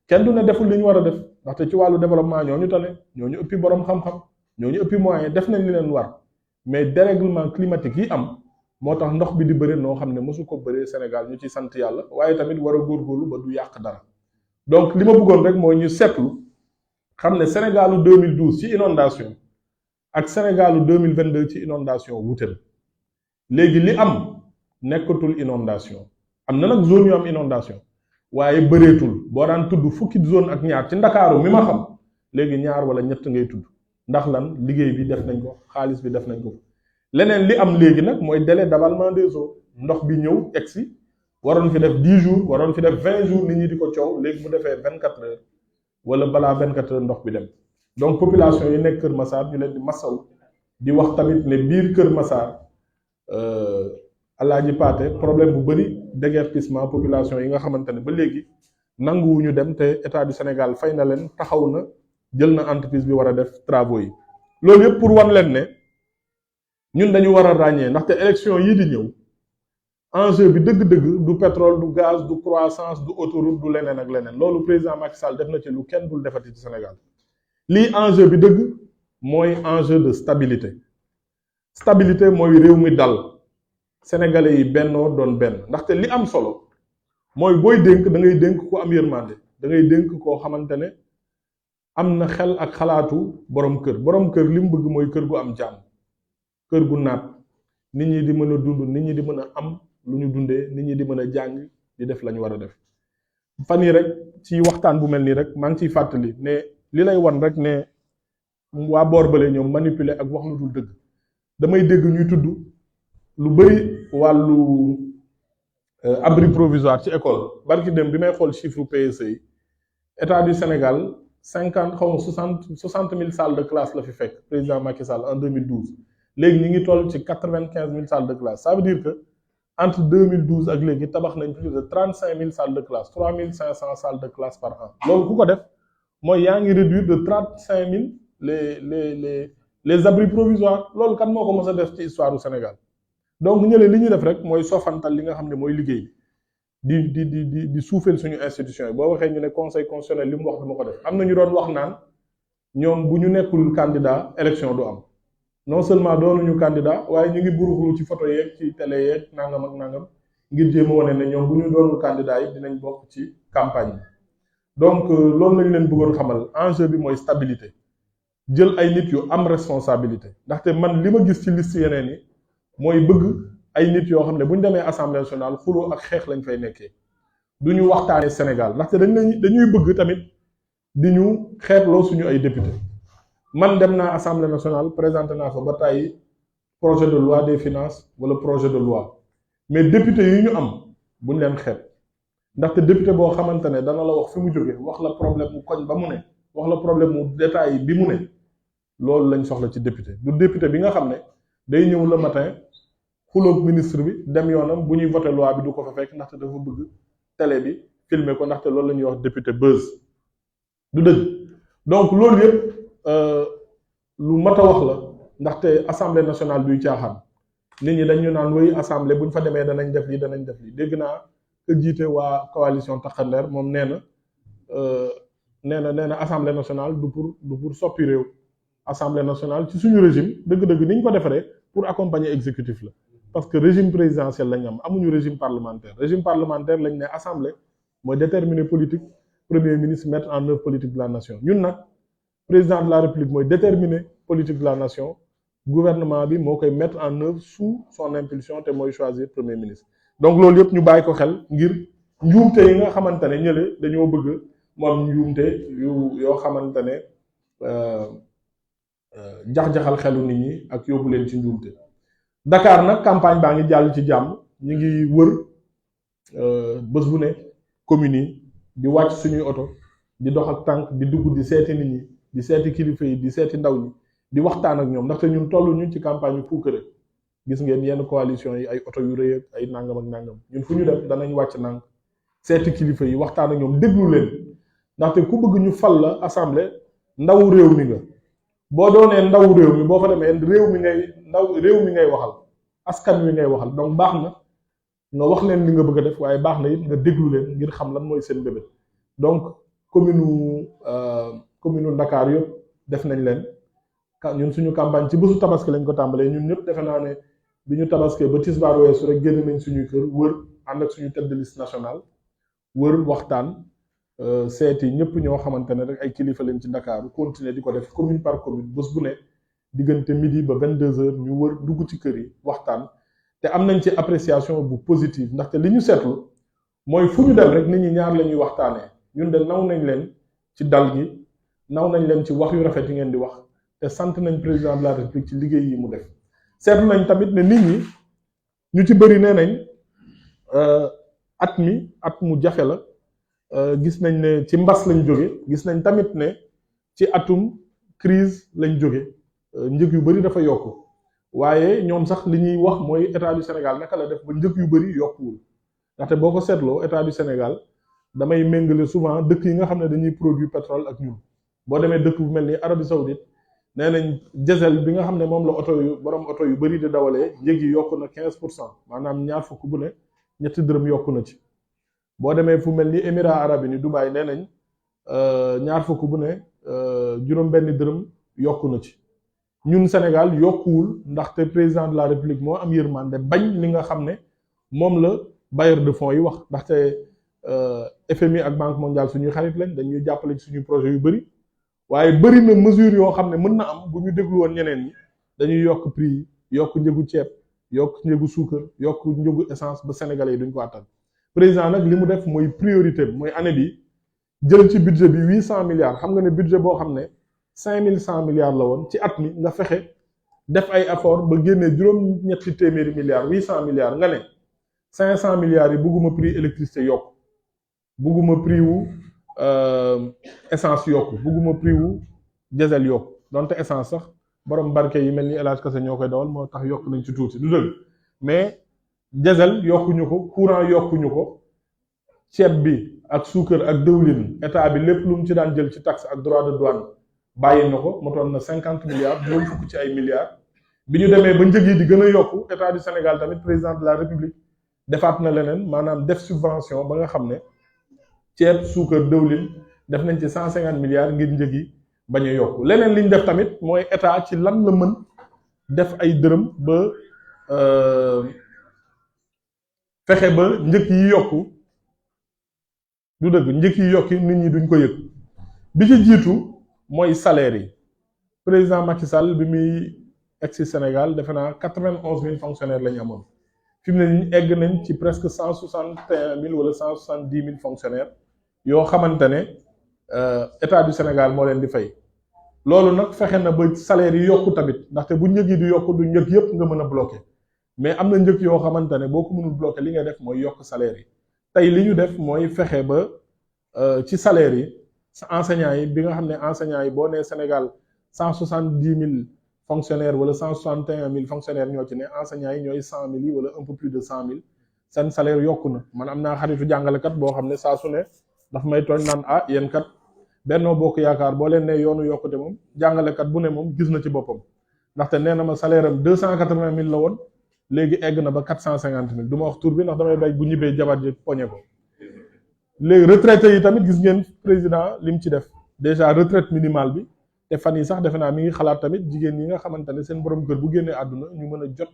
kenn du ne deful li ñu war a def ndaxte ci wàllu développement ñoo ñu tane ñoo ñu ëppi borom xam-xam ñoo ñu ëppi moyen def nañ li leen war mais dérèglement climatique yi am moo tax ndox bi di bëri noo xam ne mosu ko bëree Sénégal ñu ci sant yàlla waaye tamit war a góorgóorlu ba du yàq dara donc li ma bëggoon rek mooy ñu seetlu xam ne Sénégalu 2012 ci inondation ak Sénégalu 2022 ci inondation wute na léegi li am nekkatul inondation am na nag zone yu am inondation waaye bëreetul boo daan tudd fukki zone ak ñaar ci Ndakaaru mi ma xam léegi ñaar wala ñett ngay tudd ndax lan liggéey bi def nañ ko xaalis bi def nañ ko leneen li am léegi nag mooy délai d'avalement des eaux ndox bi ñëw egsi waroon fi def 10 jours waroon fi def 20 jours nit ñi di ko coow léegi mu defee 24 heures wala balaa 24 heures ndox bi dem donc population yi nekk Kër Massar ñu leen di masaw di wax tamit ne biir Kër Massar Alaaji Paate problème bu bëri déguerpissement population yi nga xamante ne ba léegi nanguwuñu dem te état du Sénégal fay na leen taxaw na jël na entreprise bi war a def travaux yi loolu yëpp pour wan leen ne ñun dañu war a ràññee ndaxte élection yii di ñëw enjeu bi dëgg-dëgg du pétrole du gaz du croissance du autoroute du leneen ak leneen loolu président Macky Sall def na ci lu kenn dul defati ci Sénégal lii enjeu bi dëgg mooy enjeu de stabilité mooy réew mi dal sénégalais yi bennoo doon benn ndaxte li am solo mooy booy dénk da ngay dénk ku am yërmande da ngay dénk koo xamante ne am na xel ak xalaatu borom kër li mu bëgg mooy kër gu am jàmm kër gu naat nit ñi di mën a dund nit ñi di mën a am lu ñu dundee nit ñi di mën a jàng di def la ñu war a def fan yi rek ci waxtaan bu mel nii rek maa ngi ciy fàttali ne li lay wan rek ne waa boor bale ñoom manipuler ak wax lu dul dëgg damay dégg ñuy tudd lu bëri wàllu abri provisoire ci école barki dem bi may xool chiffre PSE yi état du Sénégal 60 000 salles de classe la fi fekk président Macky Sall en 2012 léegi ñu ngi toll ci 95 000 salles de classe ça veut dire que entre 2012 ak léegi tabax nañ plus de 35 000 salles de classe 3 500 salles de classe par an loolu ku ko def mooy yaa ngi réduire de 35 000 les abris provisoires loolu kan moo ko mos a def ci histoire du Sénégal donc ñële li ñuy def rek mooy sofantal li nga xam ne mooy liggéey bi di suufeel suñu institution yi boo waxee ñu ne conseil constitutionnel li mu wax dama ko def am na ñu doon wax naan ñoom bu ñu nekkul candidat élection du am non seulement doonuñu candidat waaye ñu ngi buruxlu ci photo yeeg ci télé yeeg nangam ak nangam ngir jéem a wane ne ñoom bu ñu doonul candidat yi dinañ bokk ci campagne bi donc loolu lañ leen bëggoon xamal enjeu bi mooy stabilité jël ay nit yu am responsabilité ndaxte man li ma gis ci liste yeneen yi mooy bëgg ay nit yoo xam ne bu ñu demee assemblée nationale xuloo ak xeex lañ fay nekkee du ñu waxtaanee Sénégal ndaxte dañuy bëgg tamit di ñu xeetloo suñu ay député man dem naa assemblée nationale présenté naa fa ba tàyyi projet de loi des finances wala projet de loi mais député yi ñu am buñ leen xeeb ndaxte député boo xamante ne dana la wax fi mu jógee wax la problème mu koñ ba mu ne wax la problème mu détail bi mu ne loolu lañ soxla ci député du député bi nga xam ne day ñëw le matin xuloog ministre bi dem yoonam bu ñuy voté loi bi du ko fa fekk ndaxte dafa bëgg télé bi filmer ko ndaxte loolu la ñuy wax député buzz du dëgg donc loolu yëpp lu mat a wax la ndaxte assemblée nationale duy caaxaan nit ñi dañu naan woy assemblée bu ñu fa demee danañ def lii dégg naa que jiite waa coalition Takkandeer moom nee na assemblée nationale du pour soppi réew assemblée nationale ci suñu régime dëgg-dëgg ni ñu ko defaree pour accompagner exécutif la parce que régime présidentiel lañ am amuñu régime parlementaire lañ ne assemblée mooy déterminer politique premier ministre mettre en œuvre politique de la nation ñun nag président de la république mooy déterminer politique de la nation gouvernement bi moo koy mettre en œuvre sous son impulsion te mooy choisir premier ministre donc loolu yëpp ñu bàyyi ko xel ngir njuumte yi nga xamante ne ñële dañoo bëgg mu am njuumte yoo xamante ne jax-jaxal xelu nit ñi ak yóbbu leen ci njuumte Dakar nag campagne baa ngi jàll ci jàmm ñu ngi wër bés bu ne communes yi di wàcc suñuy oto di dox ak tànk di dugg di seeti nit ñi di seeti kilifa yi di seeti ndaw ñi di waxtaan ak ñoom ndaxte ñun tollu ñu ci campagne yu puukare gis ngeen yenn coalition yi ay oto yu rëy ak ay nangam ak nangam ñun fu ñu dem danañ wàcc nànk seeti kilifa yi waxtaan ak ñoom déglu leen ndaxte ku bëgg ñu fal la assemblée ndawu réew mi nga boo doonee ndawu réew mi boo fa demee réew mi ngay waxal askan wi ngay waxal donc baax na nga wax leen li nga bëgg a def waaye baax na it nga déglu leen ngir xam lan mooy seen bébét donc commune Dakar yëpp def nañ leen ñun suñu campagne ci bésu tabaski lañ ko tàmbalee ñun ñëpp defe naa ne bi ñu tabaskee ba tisbaar weesu rek génn nañ suñuy kër wër ànd ak suñu tête de liste nationale wër waxtaan seeti ñëpp ñoo xamante ne rek ay kilifa leen ci Dakar continuer di ko def commune par commune bés bu ne diggante midi ba 22h ñu wër dugg ci kër yi waxtaan te am nañ ci appréciation bu positive ndaxte li ñu seetlu mooy fu ñu dem rek nit ñi ñaar la ñuy waxtaanee ñun de naw nañ leen ci dal gi naw nañ leen ci wax yu rafet yi ngeen di wax te sant nañ président de la république ci liggéey yi mu def seetlu nañ tamit ne nit ñi ñu ci bëri nee nañ at mu jafe la gis nañ ne ci mbas lañ jóge gis nañ tamit ne ci atum crise lañ jóge njëg yu bëri dafa yokku waaye ñoom sax li ñuy wax mooy état du Sénégal naka la def ba njëg yu bëri yokkuwul ndaxte boo ko seetloo état du Sénégal damay méngale souvent dëkk yi nga xam ne dañuy produire pétrole ak ñun boo demee dëkk bu mel ni Arabie Saoudite nee nañ diesel bi nga xam ne moom la borom oto yu bëri di dawalee njëg yi yokku na 15% maanaam ñaar fukk bu ne ñetti dërëm yokku na ci boo demee fu mel ni Émirats arabes unis Dubaï nee nañ ñaar fukk bu ne juróom benn dërëm yokku na ci ñun Sénégal yokkuwul ndaxte président de la République moo am yërmande bañ li nga xam ne moom la bailleur de fonds yi wax ndaxte FMI ak Banque mondiale suñuy xarit lañ dañuy jàppale ci suñu projet yu bëri waaye bëri na mesure yoo xam ne mën na am bu ñu déglu woon ñeneen ñi dañuy yokk prix yi yokk njëgu ceeb yokk njëgu suukar yokk njëgu essence ba sénégalais yi duñ ko attan président nag li mu def mooy priorité bi mooy année bi jël ci budget bi 800 milliards xam nga ne budget boo xam ne 5100 milliards la woon ci at mi nga fexe def ay effort ba génnee juróom-ñetti téeméeri milliards 800 milliards nga ne 500 milliards yi bugguma prix électricité yokk bugguma prix wu essence yokk bugguma prix wu diesel yokk donte essence sax borom barke yi mel ni El Hadj Kase ñoo koy dawal moo tax yokk nañ ci tuuti du dëgg mais diesel yokkuñu ko courant yokkuñu ko ceeb bi ak suukar ak dëwlin état bi lépp lu mu ci daan jël ci taxe ak droit de douane bàyyi na ko motoon na 50 milliards juróom fukk ci ay milliards bi ñu demee ba njëg yi di gën a yokku état du Sénégal tamit président de la République defaat na leneen maanaam def subvention ba nga xam ne ceeb suukar dëwlin def nañ ci 150 milliards ngir njëg yi bañ a yokku leneen li ñu def tamit mooy état ci lan la mën def ay dërëm ba fexe ba njëg yi yokku du dëgg njëg yi yokki nit ñi duñ ko yëg bi ci jiitu mooy salaire yi président Macky Sall bi muy egsi Sénégal defe naa 91 000 fonctionnaires la ñu amoon fi mu ne ñu egg nañ ci presque 161 000 wala 170 000 fonctionnaires yoo xamante ne état du Sénégal moo leen di fay loolu nag fexe na ba salaire yi yokku tamit ndaxte bu njëg yi di yokku du njëg yëpp nga mën a bloqué mais am na njëg yoo xamante ne boo ko mënul bloqué li nga def mooy yokk salaire yi tey li ñu def mooy fexe ba ci salaire yi enseignants yi bi nga xam ne enseignants yi boo nee Sénégal 170 000 fonctionnaires wala 161 000 fonctionnaires ñoo ci ne enseignants yi ñooy 100 000 yi wala un peu plus de 100 000 seen salaire yokku na man am naa xaritu jàngalekat boo xam ne saa su ne daf may tooñ naan ah yéen kat Benno Bokk Yaakaar boo leen ne yoonu yokkute moom jàngalekat bu ne moom gis na ci boppam ndaxte nee na ma salaire am 280 000 la woon léegi egg na ba 450 000 du ma wax tur bi ndax damay bay bu ñibbee jabar ji poñe ko léegi retraité yi tamit gis ngeen président li mu ci def déjà retraite minimale bi te fan yi sax defe naa mi ngi xalaat tamit jigéen ñi nga xamante ne seen borom kër bu génnee àdduna ñu mën a jot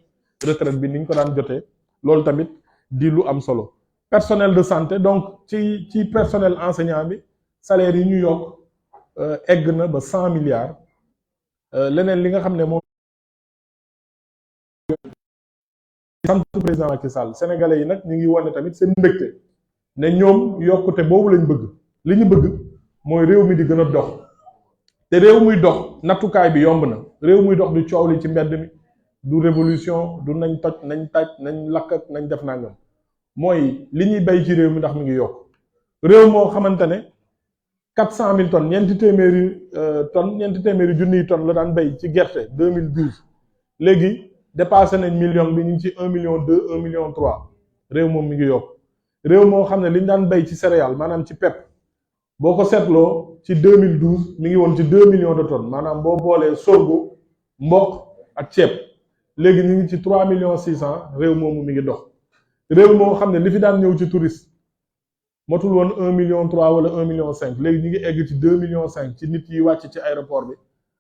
retraite bi ni ñu ko daan jotee loolu tamit di lu am solo personnel de santé donc ci personnel enseignant bi salaire yi ñu yokk egg na ba 100 milliards leneen li nga xam ne moom sant président Macky Sall sénégalais yi nag ñu ngi wane tamit seen mbégte ne ñoom yokkute boobu lañ bëgg li ñu bëgg mooy réew mi di gën a dox te réew muy dox nattukaay bi yomb na réew muy dox du coow li ci mbedd mi du révolution du nañ toj nañ taj nañ lakk ak nañ def nangam mooy li ñuy bay ci réew mi ndax mi ngi yokk réew moo xamante ne 400 000 tonnes ñeenti téeméeri junniy tonnes la daan bay ci gerte 2012 léegi dépassé nañ million bi ñu ngi ci 1 million 2 1 million 3 réew moom mi ngi yokk réew moo xam ne li ñu daan bay ci céréales maanaam ci pepp boo ko seetloo ci 2012 mi ngi woon ci 2 millions de tonnes maanaam boo boolee sorgho mboq ak ceeb léegi ñu ngi ci 3 millions 600 réew moomu mi ngi dox réew moo xam ne li fi daan ñëw ci touriste motul woon 1 million 3 wala 1 million 5 léegi ñu ngi egg ci 2 millions 5 ci nit yi wàcc ci aéroport bi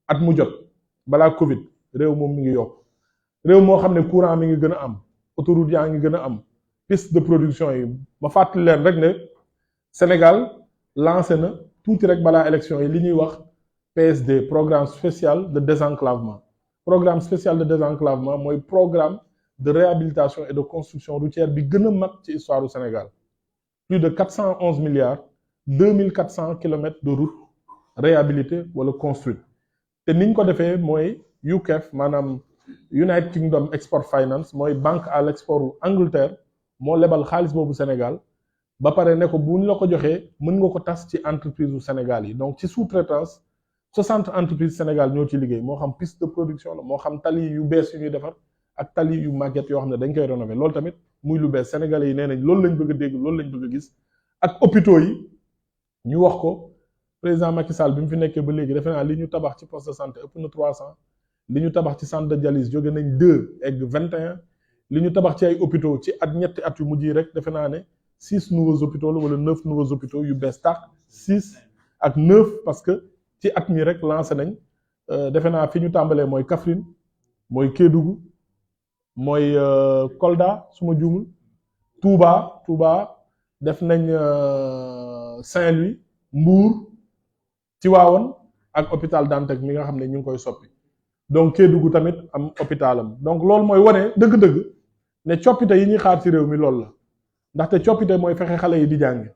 at mu jot balaa Covid réew moom mi ngi yokk réew moo xam ne courant mi ngi gën a am autoroute yaa ngi gën a am piste de production yi ma fàttali leen rek ne Sénégal lancé na tuuti rek balaa élection yi li ñuy wax PSD programme spécial de désenclavement programme spécial de désenclavement mooy programme de réhabilitation et de construction routière bi gën a mag ci histoire du Sénégal plus de 411 milliards 2400 kilomètres de route réhabilité wala construite te niñ ko defee mooy UKEF maanaam United Kingdom Export Finance mooy banque à l'export u Angleterre moo lebal xaalis boobu Sénégal ba pare ne ko bu ñu la ko joxee mën nga ko tas ci entreprise u Sénégal yi donc ci sous-traitance 60 entreprises Sénégal ñoo ci liggéey moo xam piste de production la moo xam tali yu bees yu ñuy defar ak tali yu màgget yoo xam ne dañ koy rénover loolu tamit muy lu bees sénégalais yi nee nañ loolu lañ bëgg a dégg loolu lañ bëgg a gis ak hôpitaux yi ñu wax ko président Macky Sall bi mu fi nekkee ba léegi defe naa li ñu tabax ci poste de santé ëpp na 300 li ñu tabax ci centre de dialyse jóge nañ 2 egg 21 li ñu tabax ci ay hôpitaux ci at ñetti at yu mujj yi rek defe naa ne 6 nouveaux hôpitaux la wala 9 nouveaux hôpitaux yu bees tàq 6 ak 9 parce que ci at mi rek lancé nañ defe naa fi ñu tàmbalee mooy Kaffrine mooy Kédougou mooy Kolda su ma juumul Touba def nañ Saint-Louis Mbour Tivaouane ak hôpital Dantec mi nga xam ne ñu ngi koy soppi donc Kédougou tamit am hôpitalam donc loolu mooy wane dëgg-dëgg ne coppite yi ñuy xaar ci réew mi loolu la ndaxte coppite mooy fexe xale yi di jàng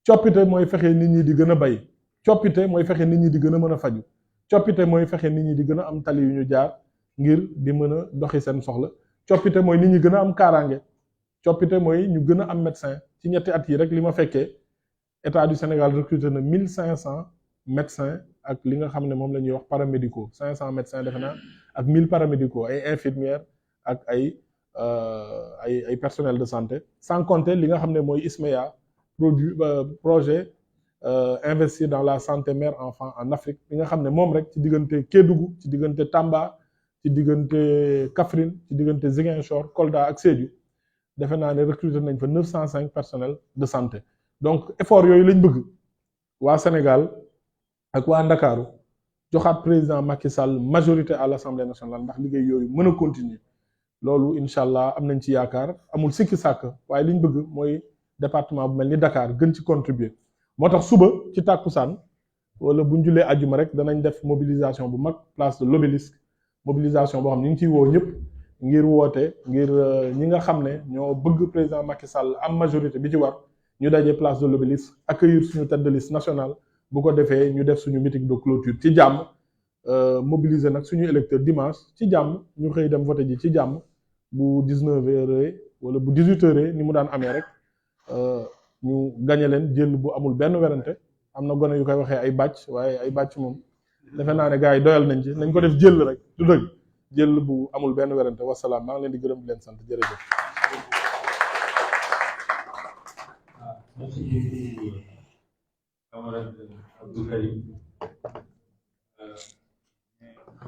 coppite mooy fexe nit ñi di gën a bay coppite mooy fexe nit ñi di gën a mën a faju coppite mooy fexe nit ñi di gën a am tali yu ñu jaar ngir di mën a doxi seen soxla coppite mooy nit ñi gën a am kaaraange coppite mooy ñu gën a am médecin ci ñetti at yi rek li ma fekkee état du Sénégal recruté na 1500 médecins ak li nga xam ne moom la ñuy wax paramédicaux 500 médecins defe naa ak 1000 paramédicaux ay infirmières ak ay personnel de santé sans compter li nga xam ne mooy ISMEA projet investir dans la santé mère enfant en Afrique li nga xam ne moom rek ci diggante Kédougou ci diggante Tamba ci diggante Kaffrine ci diggante Ziguinchor Kolda ak Sédhiou defe naa ne recruter nañ fa 905 personnels de santé donc effort yooyu lañ bëgg waa Sénégal ak waa Ndakaaru joxaat président Macky Sall majorité à l'Assemblée nationale ndax liggéey yooyu mën a continuer loolu incha allah am nañ ci yaakaar amul sikki sàkk waaye liñ bëgg mooy département bu mel ni Dakar gën ci contribuer moo tax suba ci tàkkusaan wala bu ñu julee àjjuma rek danañ def mobilisation bu mag place de l'Obélisque mobilisation boo xam ne ñu ngi ciy woo ñëpp ngir woote ngir ñi nga xam ne ñoo bëgg président Macky Sall am majorité bi ci war ñu dajee place de l'Obélisque accueillir suñu tête de liste nationale bu ko defee ñu def suñu meeting de clôture ci jàmm mobiliser nag suñu électeur dimanche ci jàmm ñu xëy dem voté ji ci jàmm bu 19h wala bu 18h ni mu daan amee rek ñu gagné leen jël bu amul benn werante am na gone yu koy waxee ay bàcc waaye ay bàcc moom defe naa ne gars yi doyal nañ ci nañ ko def jël rek du dëgg jël bu amul benn werante wasalaam maa ngi leen di gërëm di leen sant jërëjëf.
Merci camarade Abdou Karim.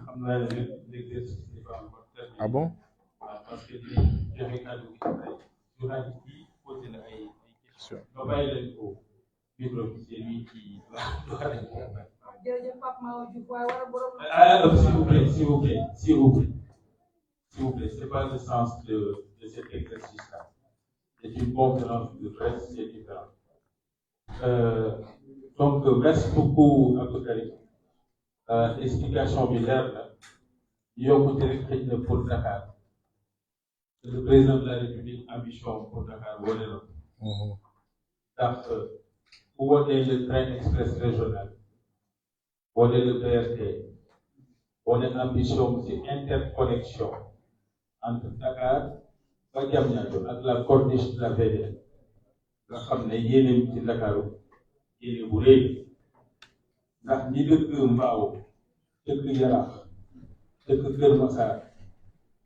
Xam naa ne l'exercice n'est pas encore terminé.
Ah bon?
Parce que di joxe kàddu gi ay journaliste yi posé na ay questions. Ba bàyyi leen ko micro bi c'est lui qui
jërëjëf Pape Mahawa Diouf waaye war a borom.
s'il vous plaît, c'est pas le sens de cet exercice-là. C'est une conférence de presse, c'est différent. Donc, merci beaucoup, Abdou Karim. Explication bi leer la yokkute rek xëy na pour Dakar. Le président de la République ambition pour Dakar wane na ko. Ndax ku wane le train express régional wane le BRT wane ambition ci interconnexion entre Dakar ba Diamniadio ak la corniche de la VDN nga xam ne yéeneem ci Ndakaaru yéene bu rëy ndax ñi dëkk Mbao dëkk Yaraax dëkk Kër Massar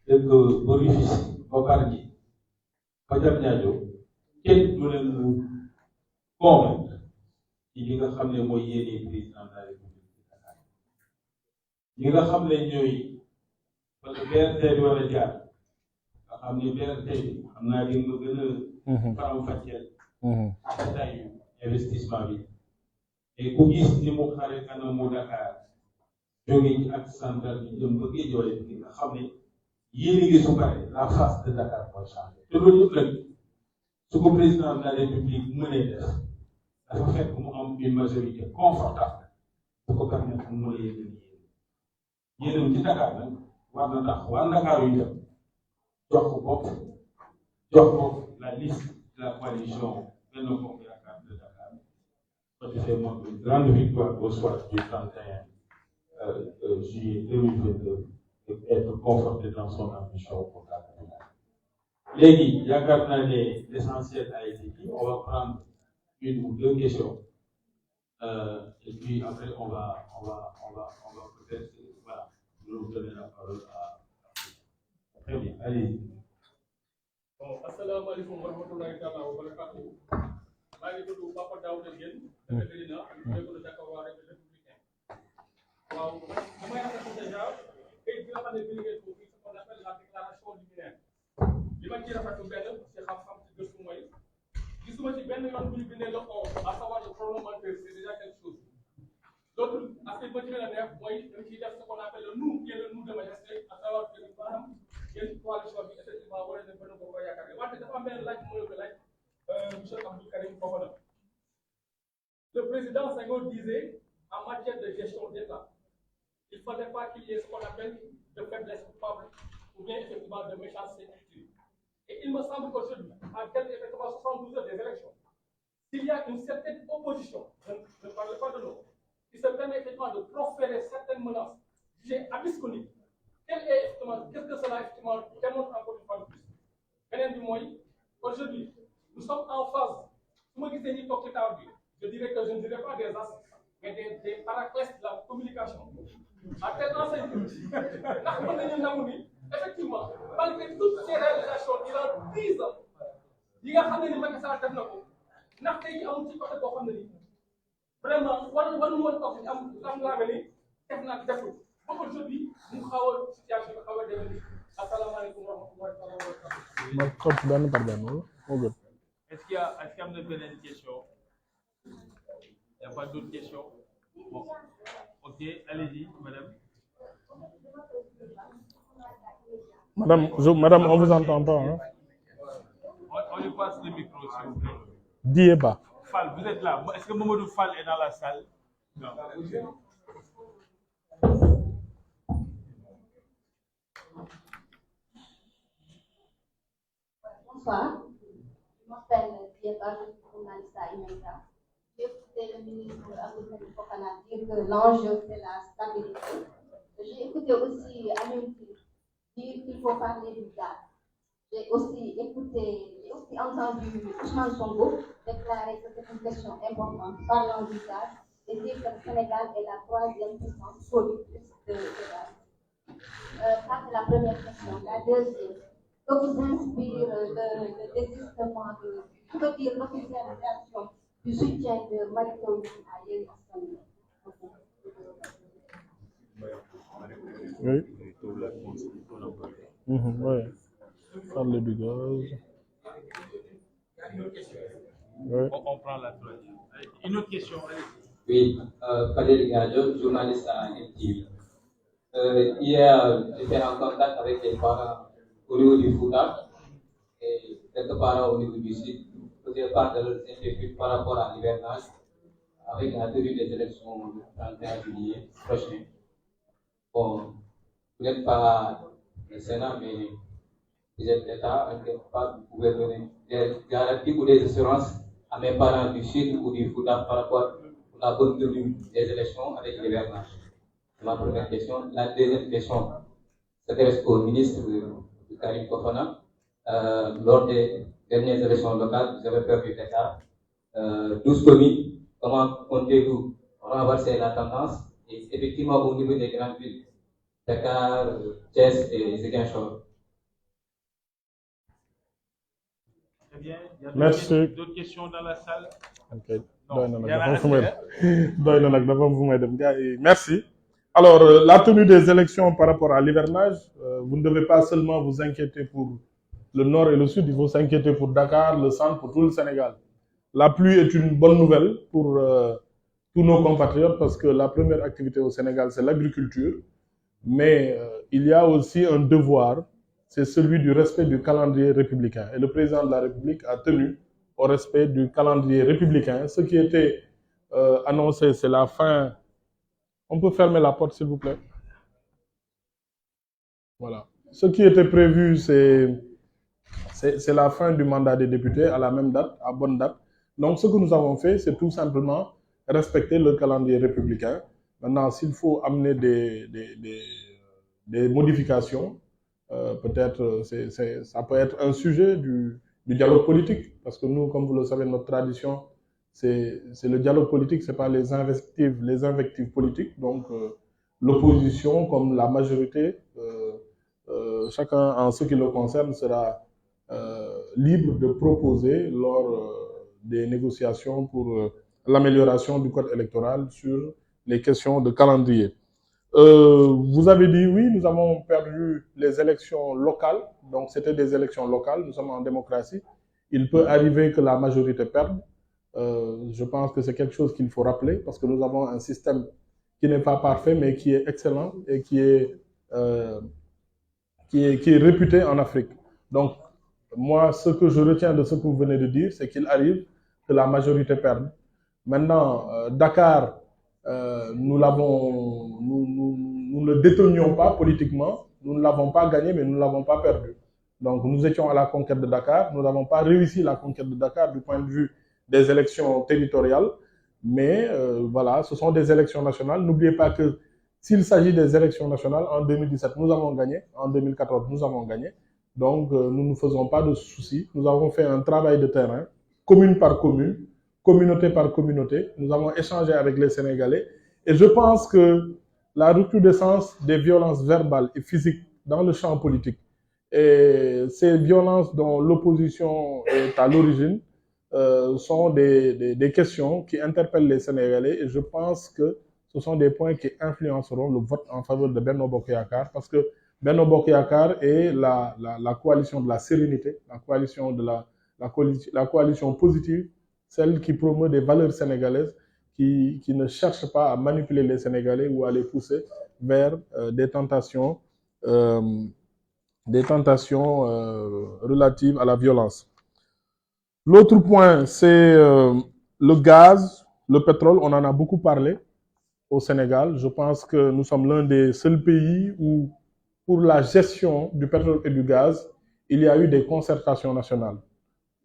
dëkk ba Rufisque ba Bargny ba Diamniadio kenn du leen convaincre ci li nga xam ne mooy yéene président de la République de Dakar ñi nga xam ne ñooy parce que BRT bi war a jaar nga xam ne BRT bi xam naa di nga gën a faram-fàcceel détail yu investissement bi et ku gis ni mu xare kanamu Dakar jóge ci ak central bi jëm ba Guédiawaye bi nga xam ne yéen gi su pare la face de Dakar mooy changé te loolu yëpp nag su ko président de la République mënee def dafa fekk mu am une majorité confortable su ko permettre mu mën a yéene yéenam ci Dakar nag war na tax waa Dakar yu itam jox ko la liste de la coalition Benno Bokk Yaakaar de Dakar. Ça fait une grande victoire au soir du 31 juillet 2022 et être conforté dans son ambition pour la capitale. Légui, yaakaar naa ne l'essentiel a été dit. On va prendre une ou deux questions et puis après on va peut-être voilà nous donner la parole à. Très bien, allez.
Bon, asalaamaaleykum wa rahmatulahi taala wa barakatuh. Maa ngi tudd Papa Daouda Diène. dëkk Medina ak dëkk Dakar républicain. waaw damay rafetlu déjà kayit bi nga xam ne bi ngeen ko fii ce qu'on appelle la déclaration liminaire. li ma ci rafetlu benn ci xam-xam ci gëstu mooy gisuma ci benn yoon bu ñu bindee le 11 à savoir le parlementaire c'est déjà quelque chose. L'autre aspect bu ma ci gën a neex mooy dañ ciy def ce qu'on appelle le nous, qui est le nous de majesté, à savoir que maanaam yéen coalition bi effectivement war nañ benn bokk yaakaar ne wante dafa am benn laaj bu ma la laaj monsieur Abdou Karim Fofana. Le président Senghor disait en matière de gestion d'État, il ne fallait pas qu'il y ait ce qu'on appelle de faiblesse coupable ou bien effectivement de méchanceté inutile. Et il me semble qu'aujourd'hui, à quelques effectivement 72 heures des élections, s'il y a une certaine opposition, je ne parle pas de nous, qui se permet effectivement de proférer certaines menaces jugées abysconiques, qu'est-ce que cela effectivement démontre encore une fois de plus? Beneen bi mooy, aujourd'hui, nous sommes en phase, su ma gisee ñi toog ci table bi, je dirais que je ne dirais pas des as, mais des paraclèses de la communication. À telle enseigne ndax mën nañu nangu ni effectivement malgré toutes ces réalisations durant 10 ans yi nga xam ne ni Macky Sall def na ko ndax tey jii amul ci côté boo xam ne ni vraiment war nu woon toog am laa ni def naa deful ba aujourd'hui mu xaw a situation bi xaw a demee nii asalaamaaleykum wa rahmatullahi wa barakatuh.
ma topp benn par benn moo gën.
Est-ce qu'il y a une question? Il n'y a pas d'autres questions? Bon. Ok, allez-y, madame.
Madame, on vous entend pas. Hein?
On lui passe le micro, s'il vous plaît.
Diez pas.
Fall, vous êtes là. Est-ce que Mamadou Fall est dans la salle? Non.
Bonsoir, je m'appelle Dieba, je suis journaliste à Imenta. J'ai écouté le ministre Abdou Karim Fofana dire que l'enjeu c'est la stabilité. J'ai écouté aussi Aminti dire qu'il faut parler du gaz. J'ai aussi entendu Ousmane Sonko déclarer que c'est une question importante parlant du gaz et dire que le Sénégal est la 3e puissance productrice de gaz. Ça c'est la première question. La deuxième, que vous inspire le désistement de l'officialisation du soutien de Mary Teuw Niane à Yewwi Askan Wi.
Oui. Oui. Parler du gaz. Oui.
On prend la troisième. Une autre question, allez-y.
Oui, Fadel Gadio, journaliste à MTV. Hier, j'étais en contact avec des parents au niveau du Fouta et quelques parents au niveau du Sud faisaient part de leurs inquiétudes par rapport à l'hivernage avec la tenue des élections du 31 juillet prochain. Bon, vous n'êtes pas le Sénat, mais vous êtes l'État, vous pouvez donner des garanties ou des assurances à mes parents du Sud ou du Fouta par rapport à la bonne tenue des élections avec l'hivernage. C'est ma première question. La deuxième question s'adresse au ministre Karim Fofana. Lors des dernières élections locales, vous avez perdu Dakar. 12 communes, comment comptez-vous renverser la tendance? Et effectivement, au niveau des grandes villes, Dakar, Thiès et Ziguinchor.
Très bien. Il y a
Merci.
d'autres questions dans la salle?
Ok.
Non, il y en a assez.
Merci. Alors, la tenue des élections par rapport à l'hivernage, vous ne devez pas seulement vous inquiéter pour le nord et le sud, il faut s'inquiéter pour Dakar, le centre, pour tout le Sénégal. La pluie est une bonne nouvelle pour tous nos compatriotes parce que la première activité au Sénégal, c'est l'agriculture. Mais il y a aussi un devoir, c'est celui du respect du calendrier républicain. Et le président de la République a tenu au respect du calendrier républicain. Ce qui était annoncé, c'est la fin. On peut fermer la porte, s'il vous plaît. Voilà. Ce qui était prévu, c'est la fin du mandat des députés à la même date, à bonne date. Donc, ce que nous avons fait, c'est tout simplement respecter le calendrier républicain. Maintenant, s'il faut amener des modifications, peut-être ça peut être un sujet du dialogue politique. Parce que nous, comme vous le savez, notre tradition, c'est le dialogue politique, c'est pas les invectives politiques. Donc, l'opposition, comme la majorité, chacun en ce qui le concerne sera libre de proposer lors des négociations pour l'amélioration du code électoral sur les questions de calendrier. Vous avez dit oui, nous avons perdu les élections locales, donc c'était des élections locales, nous sommes en démocratie. Il peut arriver que la majorité perde. Je pense que c'est quelque chose qu'il faut rappeler parce que nous avons un système qui n'est pas parfait, mais qui est excellent et qui est réputé en Afrique. Donc, moi, ce que je retiens de ce que vous venez de dire, c'est qu'il arrive que la majorité perde. Maintenant, Dakar, nous ne le détenions pas politiquement, nous ne l'avons pas gagné, mais nous ne l'avons pas perdu. Donc, nous étions à la conquête de Dakar, nous n'avons pas réussi la conquête de Dakar du point de vue des élections territoriales, mais voilà, ce sont des élections nationales. N'oubliez pas que s'il s'agit des élections nationales, en 2017, nous avons gagné, en 2014, nous avons gagné. Donc, nous ne faisons pas de soucis. Nous avons fait un travail de terrain, commune par commune, communauté par communauté. Nous avons échangé avec les Sénégalais. Et je pense que la recrudescence des violences verbales et physiques dans le champ politique et ces violences dont l'opposition est à l'origine sont des questions qui interpellent les Sénégalais. Et je pense que ce sont des points qui influenceront le vote en faveur de Benno Bokk Yakaar, parce que Benno Bokk Yakaar est la coalition de la sérénité, la coalition positive, celle qui promeut des valeurs sénégalaises, qui ne cherche pas à manipuler les Sénégalais ou à les pousser vers des tentations relatives à la violence. L'autre point, c'est le gaz, le pétrole. On en a beaucoup parlé au Sénégal. Je pense que nous sommes l'un des seuls pays où, pour la gestion du pétrole et du gaz, il y a eu des concertations nationales,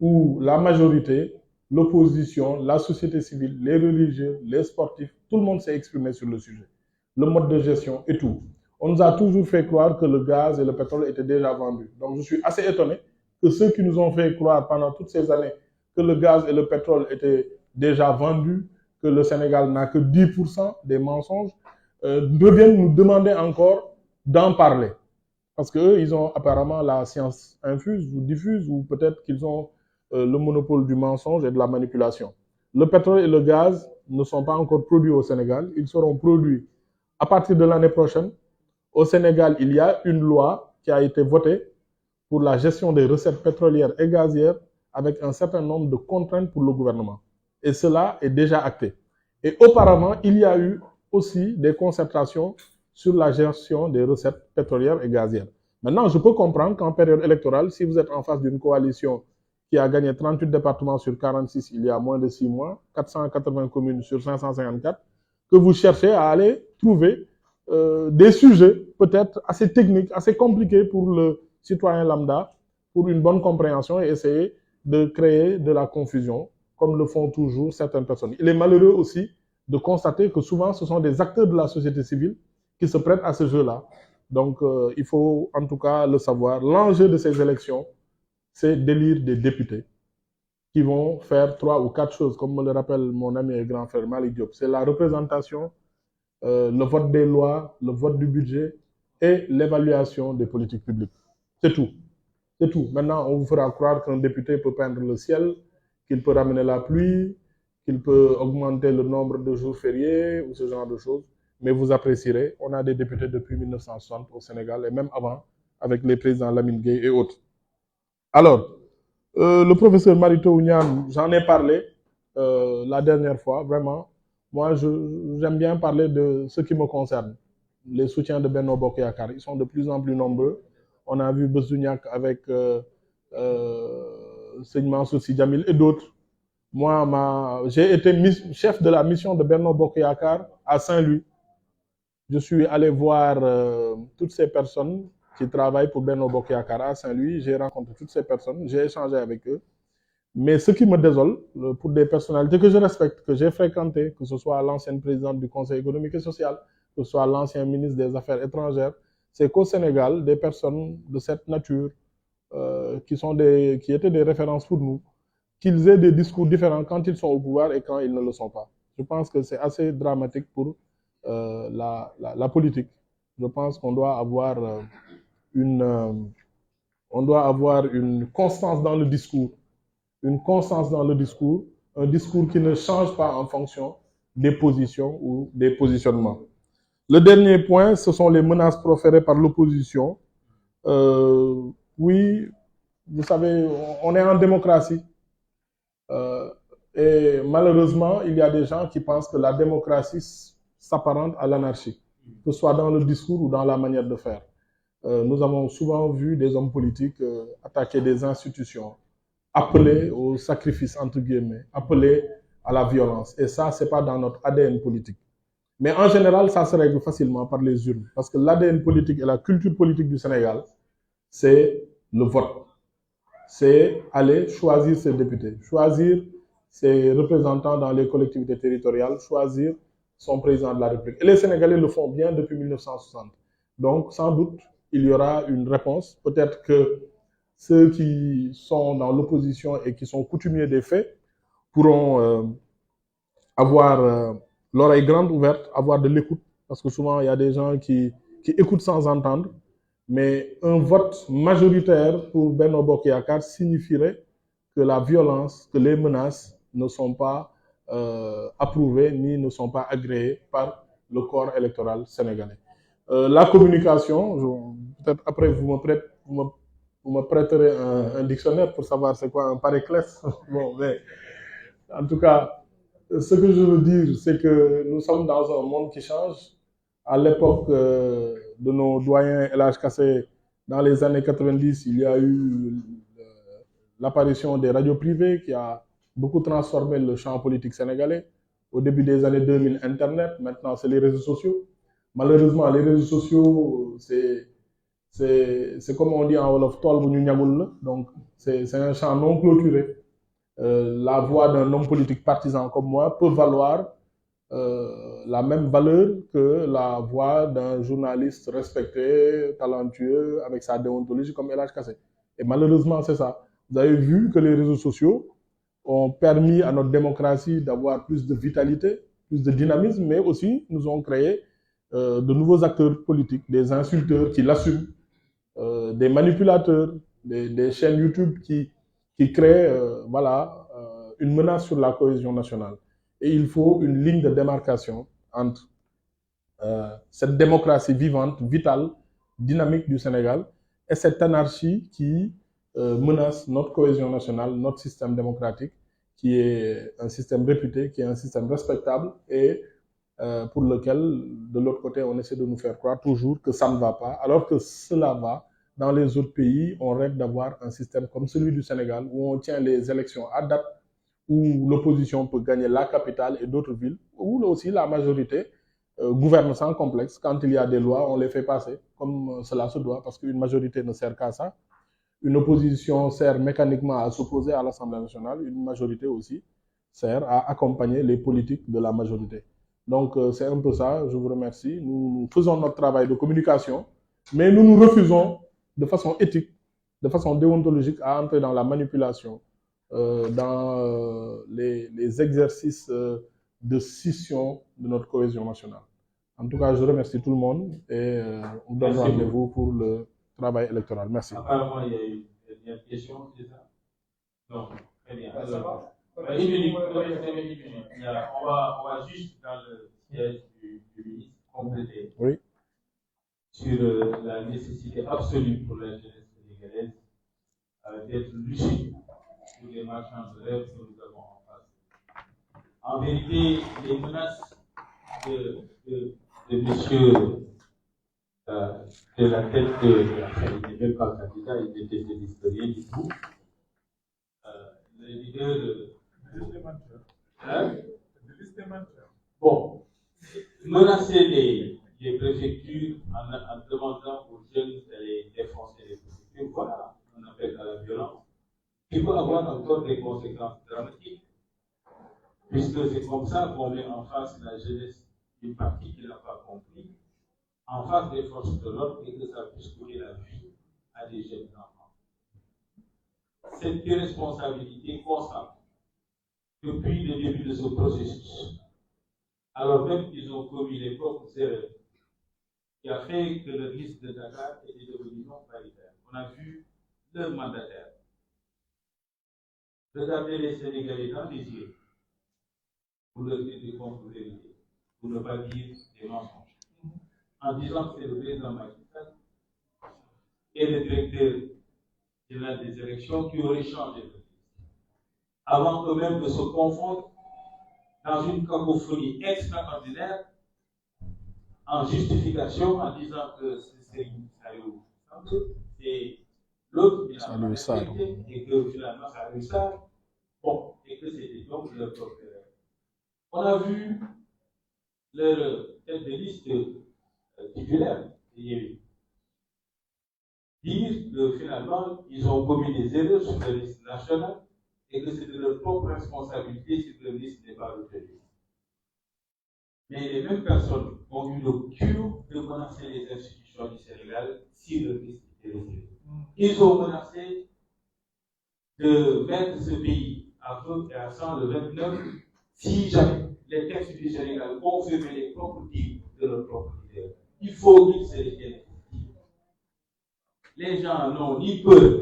où la majorité, l'opposition, la société civile, les religieux, les sportifs, tout le monde s'est exprimé sur le sujet. Le mode de gestion et tout. On nous a toujours fait croire que le gaz et le pétrole étaient déjà vendus. Donc je suis assez étonné que ceux qui nous ont fait croire pendant toutes ces années que le gaz et le pétrole étaient déjà vendus, que le Sénégal n'a que 10% des mensonges, reviennent nous demander encore d'en parler. Parce qu'eux, ils ont apparemment la science infuse ou diffuse, ou peut-être qu'ils ont le monopole du mensonge et de la manipulation. Le pétrole et le gaz ne sont pas encore produits au Sénégal. Ils seront produits à partir de l'année prochaine. Au Sénégal, il y a une loi qui a été votée pour la gestion des recettes pétrolières et gazières avec un certain nombre de contraintes pour le gouvernement. Et cela est déjà acté. Et auparavant, il y a eu aussi des concertations sur la gestion des recettes pétrolières et gazières. Maintenant, je peux comprendre qu'en période électorale, si vous êtes en face d'une coalition qui a gagné 38 départements sur 46 il y a moins de 6 mois, 480 communes sur 554, que vous cherchez à aller trouver des sujets peut-être assez techniques, assez compliqués pour le citoyen lambda, pour une bonne compréhension, et essayer de créer de la confusion, comme le font toujours certaines personnes. Il est malheureux aussi de constater que souvent ce sont des acteurs de la société civile qui se prêtent à ce jeu-là. Donc il faut en tout cas le savoir. L'enjeu de ces élections, c'est d'élire des députés qui vont faire 3 ou 4 choses, comme me le rappelle mon ami et grand frère Malick Diop. C'est la représentation, le vote des lois, le vote du budget et l'évaluation des politiques publiques. C'est tout. C'est tout. Maintenant, on vous fera croire qu'un député peut peindre le ciel, qu'il peut ramener la pluie, qu'il peut augmenter le nombre de jours fériés ou ce genre de choses. Mais vous apprécierez, on a des députés depuis 1960 au Sénégal et même avant, avec les présidents Lamine Gueye et autres. Alors, le professeur Marito Ounian, j'en ai parlé la dernière fois, vraiment. Moi, j'aime bien parler de ce qui me concerne. Les soutiens de Benno Bokk Yakaar, ils sont de plus en plus nombreux. On a vu Bessouniak avec Seigne Mansour Sy Djamil et d'autres. Moi, j'ai été chef de la mission de Benno Bokk Yakaar à Saint-Louis. Je suis allé voir toutes ces personnes qui travaillent pour Benno Bokk Yakaar à Saint-Louis. J'ai rencontré toutes ces personnes, j'ai échangé avec eux. Mais ce qui me désole, pour des personnalités que je respecte, que j'ai fréquentées, que ce soit l'ancienne présidente du Conseil économique et social, que ce soit l'ancien ministre des Affaires étrangères, c'est qu'au Sénégal, des personnes de cette nature, qui étaient des références pour nous, qu'ils aient des discours différents quand ils sont au pouvoir et quand ils ne le sont pas. Je pense que c'est assez dramatique pour la politique. Je pense qu'on doit avoir une constance dans le discours. Une constance dans le discours, un discours qui ne change pas en fonction des positions ou des positionnements. Le dernier point, ce sont les menaces proférées par l'opposition. Oui, vous savez, on est en démocratie. Et malheureusement, il y a des gens qui pensent que la démocratie s'apparente à l'anarchie, que ce soit dans le discours ou dans la manière de faire. Nous avons souvent vu des hommes politiques attaquer des institutions, appeler au sacrifice, entre guillemets, appeler à la violence. Et ça, ce n'est pas dans notre ADN politique. Mais en général, ça se règle facilement par les urnes. Parce que l'ADN politique et la culture politique du Sénégal, c'est le vote. C'est aller choisir ses députés, choisir ses représentants dans les collectivités territoriales, choisir son président de la République. Et les Sénégalais le font bien depuis 1960. Donc, sans doute, il y aura une réponse. Peut-être que ceux qui sont dans l'opposition et qui sont coutumiers des faits pourront avoir l'oreille grande ouverte, avoir de l'écoute, parce que souvent il y a des gens qui écoutent sans entendre, mais un vote majoritaire pour Benno Bokk Yakaar signifierait que la violence, que les menaces ne sont pas approuvées ni ne sont pas agréées par le corps électoral sénégalais. La communication, peut-être après vous me prêterez un dictionnaire pour savoir c'est quoi un paréclès. Bon, mais en tout cas, ce que je veux dire, c'est que nous sommes dans un monde qui change. À l'époque de nos doyens El Hadj Kassé, dans les années 90, il y a eu l'apparition des radios privées qui a beaucoup transformé le champ politique sénégalais. Au début des années 2000, Internet, maintenant c'est les réseaux sociaux. Malheureusement, les réseaux sociaux, c'est comme on dit en Wolof, tool bu ñu ñagul la. Donc c'est un champ non clôturé. La voix d'un homme politique partisan comme moi peut valoir la même valeur que la voix d'un journaliste respecté, talentueux, avec sa déontologie comme El Hadj Kassé. Et malheureusement, c'est ça. Vous avez vu que les réseaux sociaux ont permis à notre démocratie d'avoir plus de vitalité, plus de dynamisme, mais aussi nous ont créé de nouveaux acteurs politiques, des insulteurs qui l'assument, des manipulateurs, des chaînes YouTube qui créent une menace sur la cohésion nationale. Et il faut une ligne de démarcation entre cette démocratie vivante, vitale, dynamique du Sénégal et cette anarchie qui menace notre cohésion nationale, notre système démocratique, qui est un système réputé, qui est un système respectable et pour lequel, de l'autre côté, on essaie de nous faire croire toujours que ça ne va pas, alors que cela va. Dans les autres pays, on rêve d'avoir un système comme celui du Sénégal, où on tient les élections à date, où l'opposition peut gagner la capitale et d'autres villes, où aussi la majorité gouverne sans complexe. Quand il y a des lois, on les fait passer comme cela se doit, parce qu'une majorité ne sert qu'à ça. Une opposition sert mécaniquement à s'opposer à l'Assemblée nationale, une majorité aussi sert à accompagner les politiques de la majorité. Donc c'est un peu ça, je vous remercie. Nous faisons notre travail de communication, mais nous nous refusons de façon éthique, de façon déontologique, à entrer dans la manipulation, dans les exercices de scission de notre cohésion nationale. En tout cas, je remercie tout le monde et on donne rendez-vous pour le travail électoral. Merci.
Apparemment, il y a eu une question, c'est ça? Non, très bien. Alors, une minute, on va juste dans le siège du ministre compléter.
Oui.
Sur la nécessité absolue pour la jeunesse sénégalaise d'être lucide sur les marchands de rêve que nous avons en face. En vérité, les menaces de messieurs de la tête de la famille, il n'était même pas candidat, il était des historiens du tout. Le leader bon, menacer les préfectures en demandant aux jeunes d'aller défoncer les préfectures, voilà, on appelle à la violence, qui peut avoir encore des conséquences dramatiques, puisque c'est comme ça qu'on met en face la jeunesse d'une partie qui n'a pas compris, en face des forces de l'ordre et que ça puisse coûter la vie à des jeunes enfants. Cette irresponsabilité constante, depuis le début de ce processus, alors même qu'ils ont commis les propres erreurs, qui a fait que le risque de Dakar était devenu non paritaire. On a vu leur mandataire regarder les Sénégalais dans les yeux pour leur dire des contre-vérités, pour ne pas dire des mensonges, en disant que c'est le président Macky Sall et le directeur général des élections qui auraient changé de liste, avant eux-mêmes de se confondre dans une cacophonie extraordinaire en justification en disant que c'est l'autre qui a été et que finalement ça a eu ça. Bon, et que c'était donc leur procureur. On a vu leur tête de liste titulaire dire que finalement ils ont commis des erreurs sur la liste nationale et que c'est de leur propre responsabilité si la liste n'est pas retenue. Mais les mêmes personnes ont eu le cure de menacer les institutions du Sénégal si le liste était retenue. Ils ont menacé de mettre ce pays à feu et à sang le 29 si jamais les textes du Sénégal confirmaient les propres dires de leur propre leader. Il faut qu'ils se les tiennent. Les gens n'ont ni peur,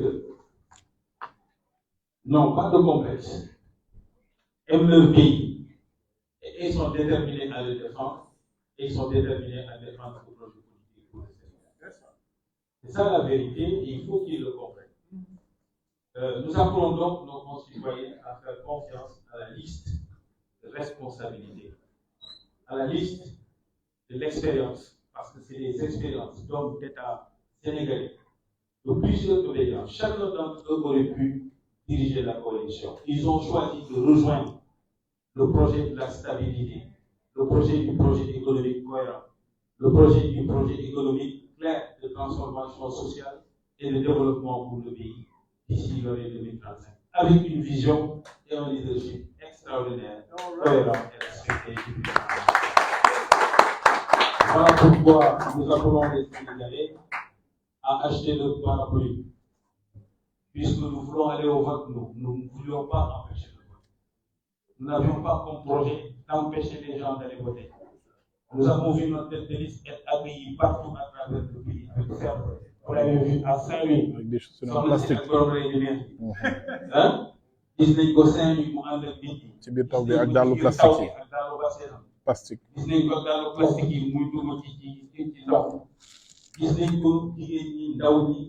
n'ont pas de complexe, aiment leur pays et ils sont déterminés à le défendre et ils sont déterminés à défendre le projet politique pour le Sénégal. C'est ça la vérité et il faut qu'ils le comprennent. Nous appelons donc nos concitoyens à faire confiance à la liste de responsabilité, à la liste de l'expérience, parce que c'est des expériences d'hommes d'État sénégalais, de plusieurs obédiences. Chacun d'entre eux aurait pu diriger la coalition. Ils ont choisi de rejoindre le projet de la stabilité, le projet du projet économique cohérent, le projet du projet économique clair de transformation sociale et de développement pour le pays d'ici l'année 2035, avec une vision et un leadership extraordinaire, cohérent et respecté. Voilà pourquoi nous appelons les Sénégalais à acheter le parapluie. Puisque nous voulons aller au vote, nous ne voulions pas empêcher le vote. Nous n'avions pas comme projet d'empêcher les gens d'aller voter. Nous avons vu notre tête de liste être accueillie partout à travers le pays avec ferme. On l'avait vu à Saint-Louis. Avec des chaussures en plastique. Gis nañ ko Saint-Louis mu ànd ak nit ñi.
ci biir taw bi ak daalu plastique yi.
ak daalu baseena.
plastique.
Gis nañ ko ak daalu plastique yi muy dugg ci ndox. Gis nañ ko jigéen ñi ndaw ñi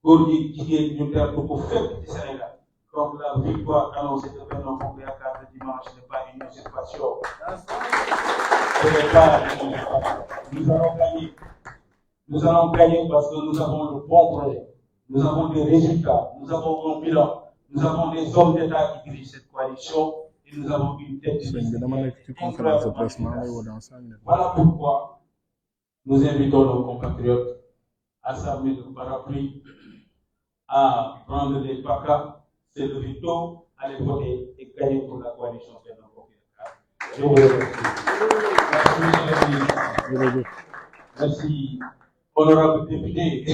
góor ñi jigéen ñu tertu ko fépp ci Sénégal. Donc la victoire annoncée de Benno Bokk Yaakaar de dimanche n'est pas une usurpation. Ce n'est pas une usurpation. Nous allons gagner. Nous allons gagner parce que nous avons le bon projet. Nous avons des résultats. Nous avons un bilan. Nous avons des hommes d'État qui dirigent cette coalition et nous avons une tête de liste. Voilà pourquoi nous invitons nos compatriotes à s'armer de parapluie, à prendre des PACA, se lever tôt, aller voter et gagner pour la coalition Benno Bokk Yaakaar. Je vous remercie. Merci, honorable député,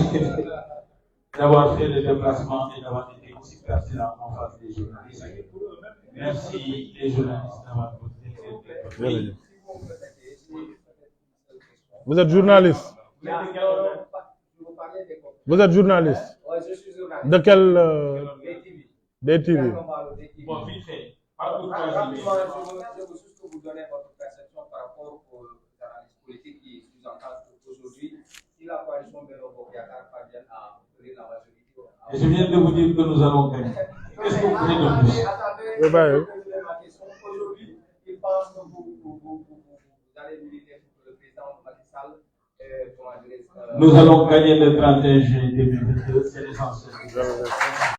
d'avoir fait le déplacement et d'avoir été aussi pertinent en face des journalistes. Merci les journalistes d'avoir posé.
Vous êtes journaliste? Vous êtes journaliste?
Oui, je suis journaliste.
De quel DTV?
Bon, vite fait.
Rapidement, je veux juste vous donner votre perception par rapport aux analystes politiques qui sous-entendent qu'aujourd'hui, si la coalition Benno Bokk Yaakaar parvient à obtenir la majorité.
Et je viens de vous dire que nous allons gagner. Qu'est-ce que vous voulez de plus?
Attendez, ma question. Aujourd'hui, il pense que vous allez militer pour le président Macky Sall.
Nous allons gagner le 31 juillet 2022, c'est l'essentiel.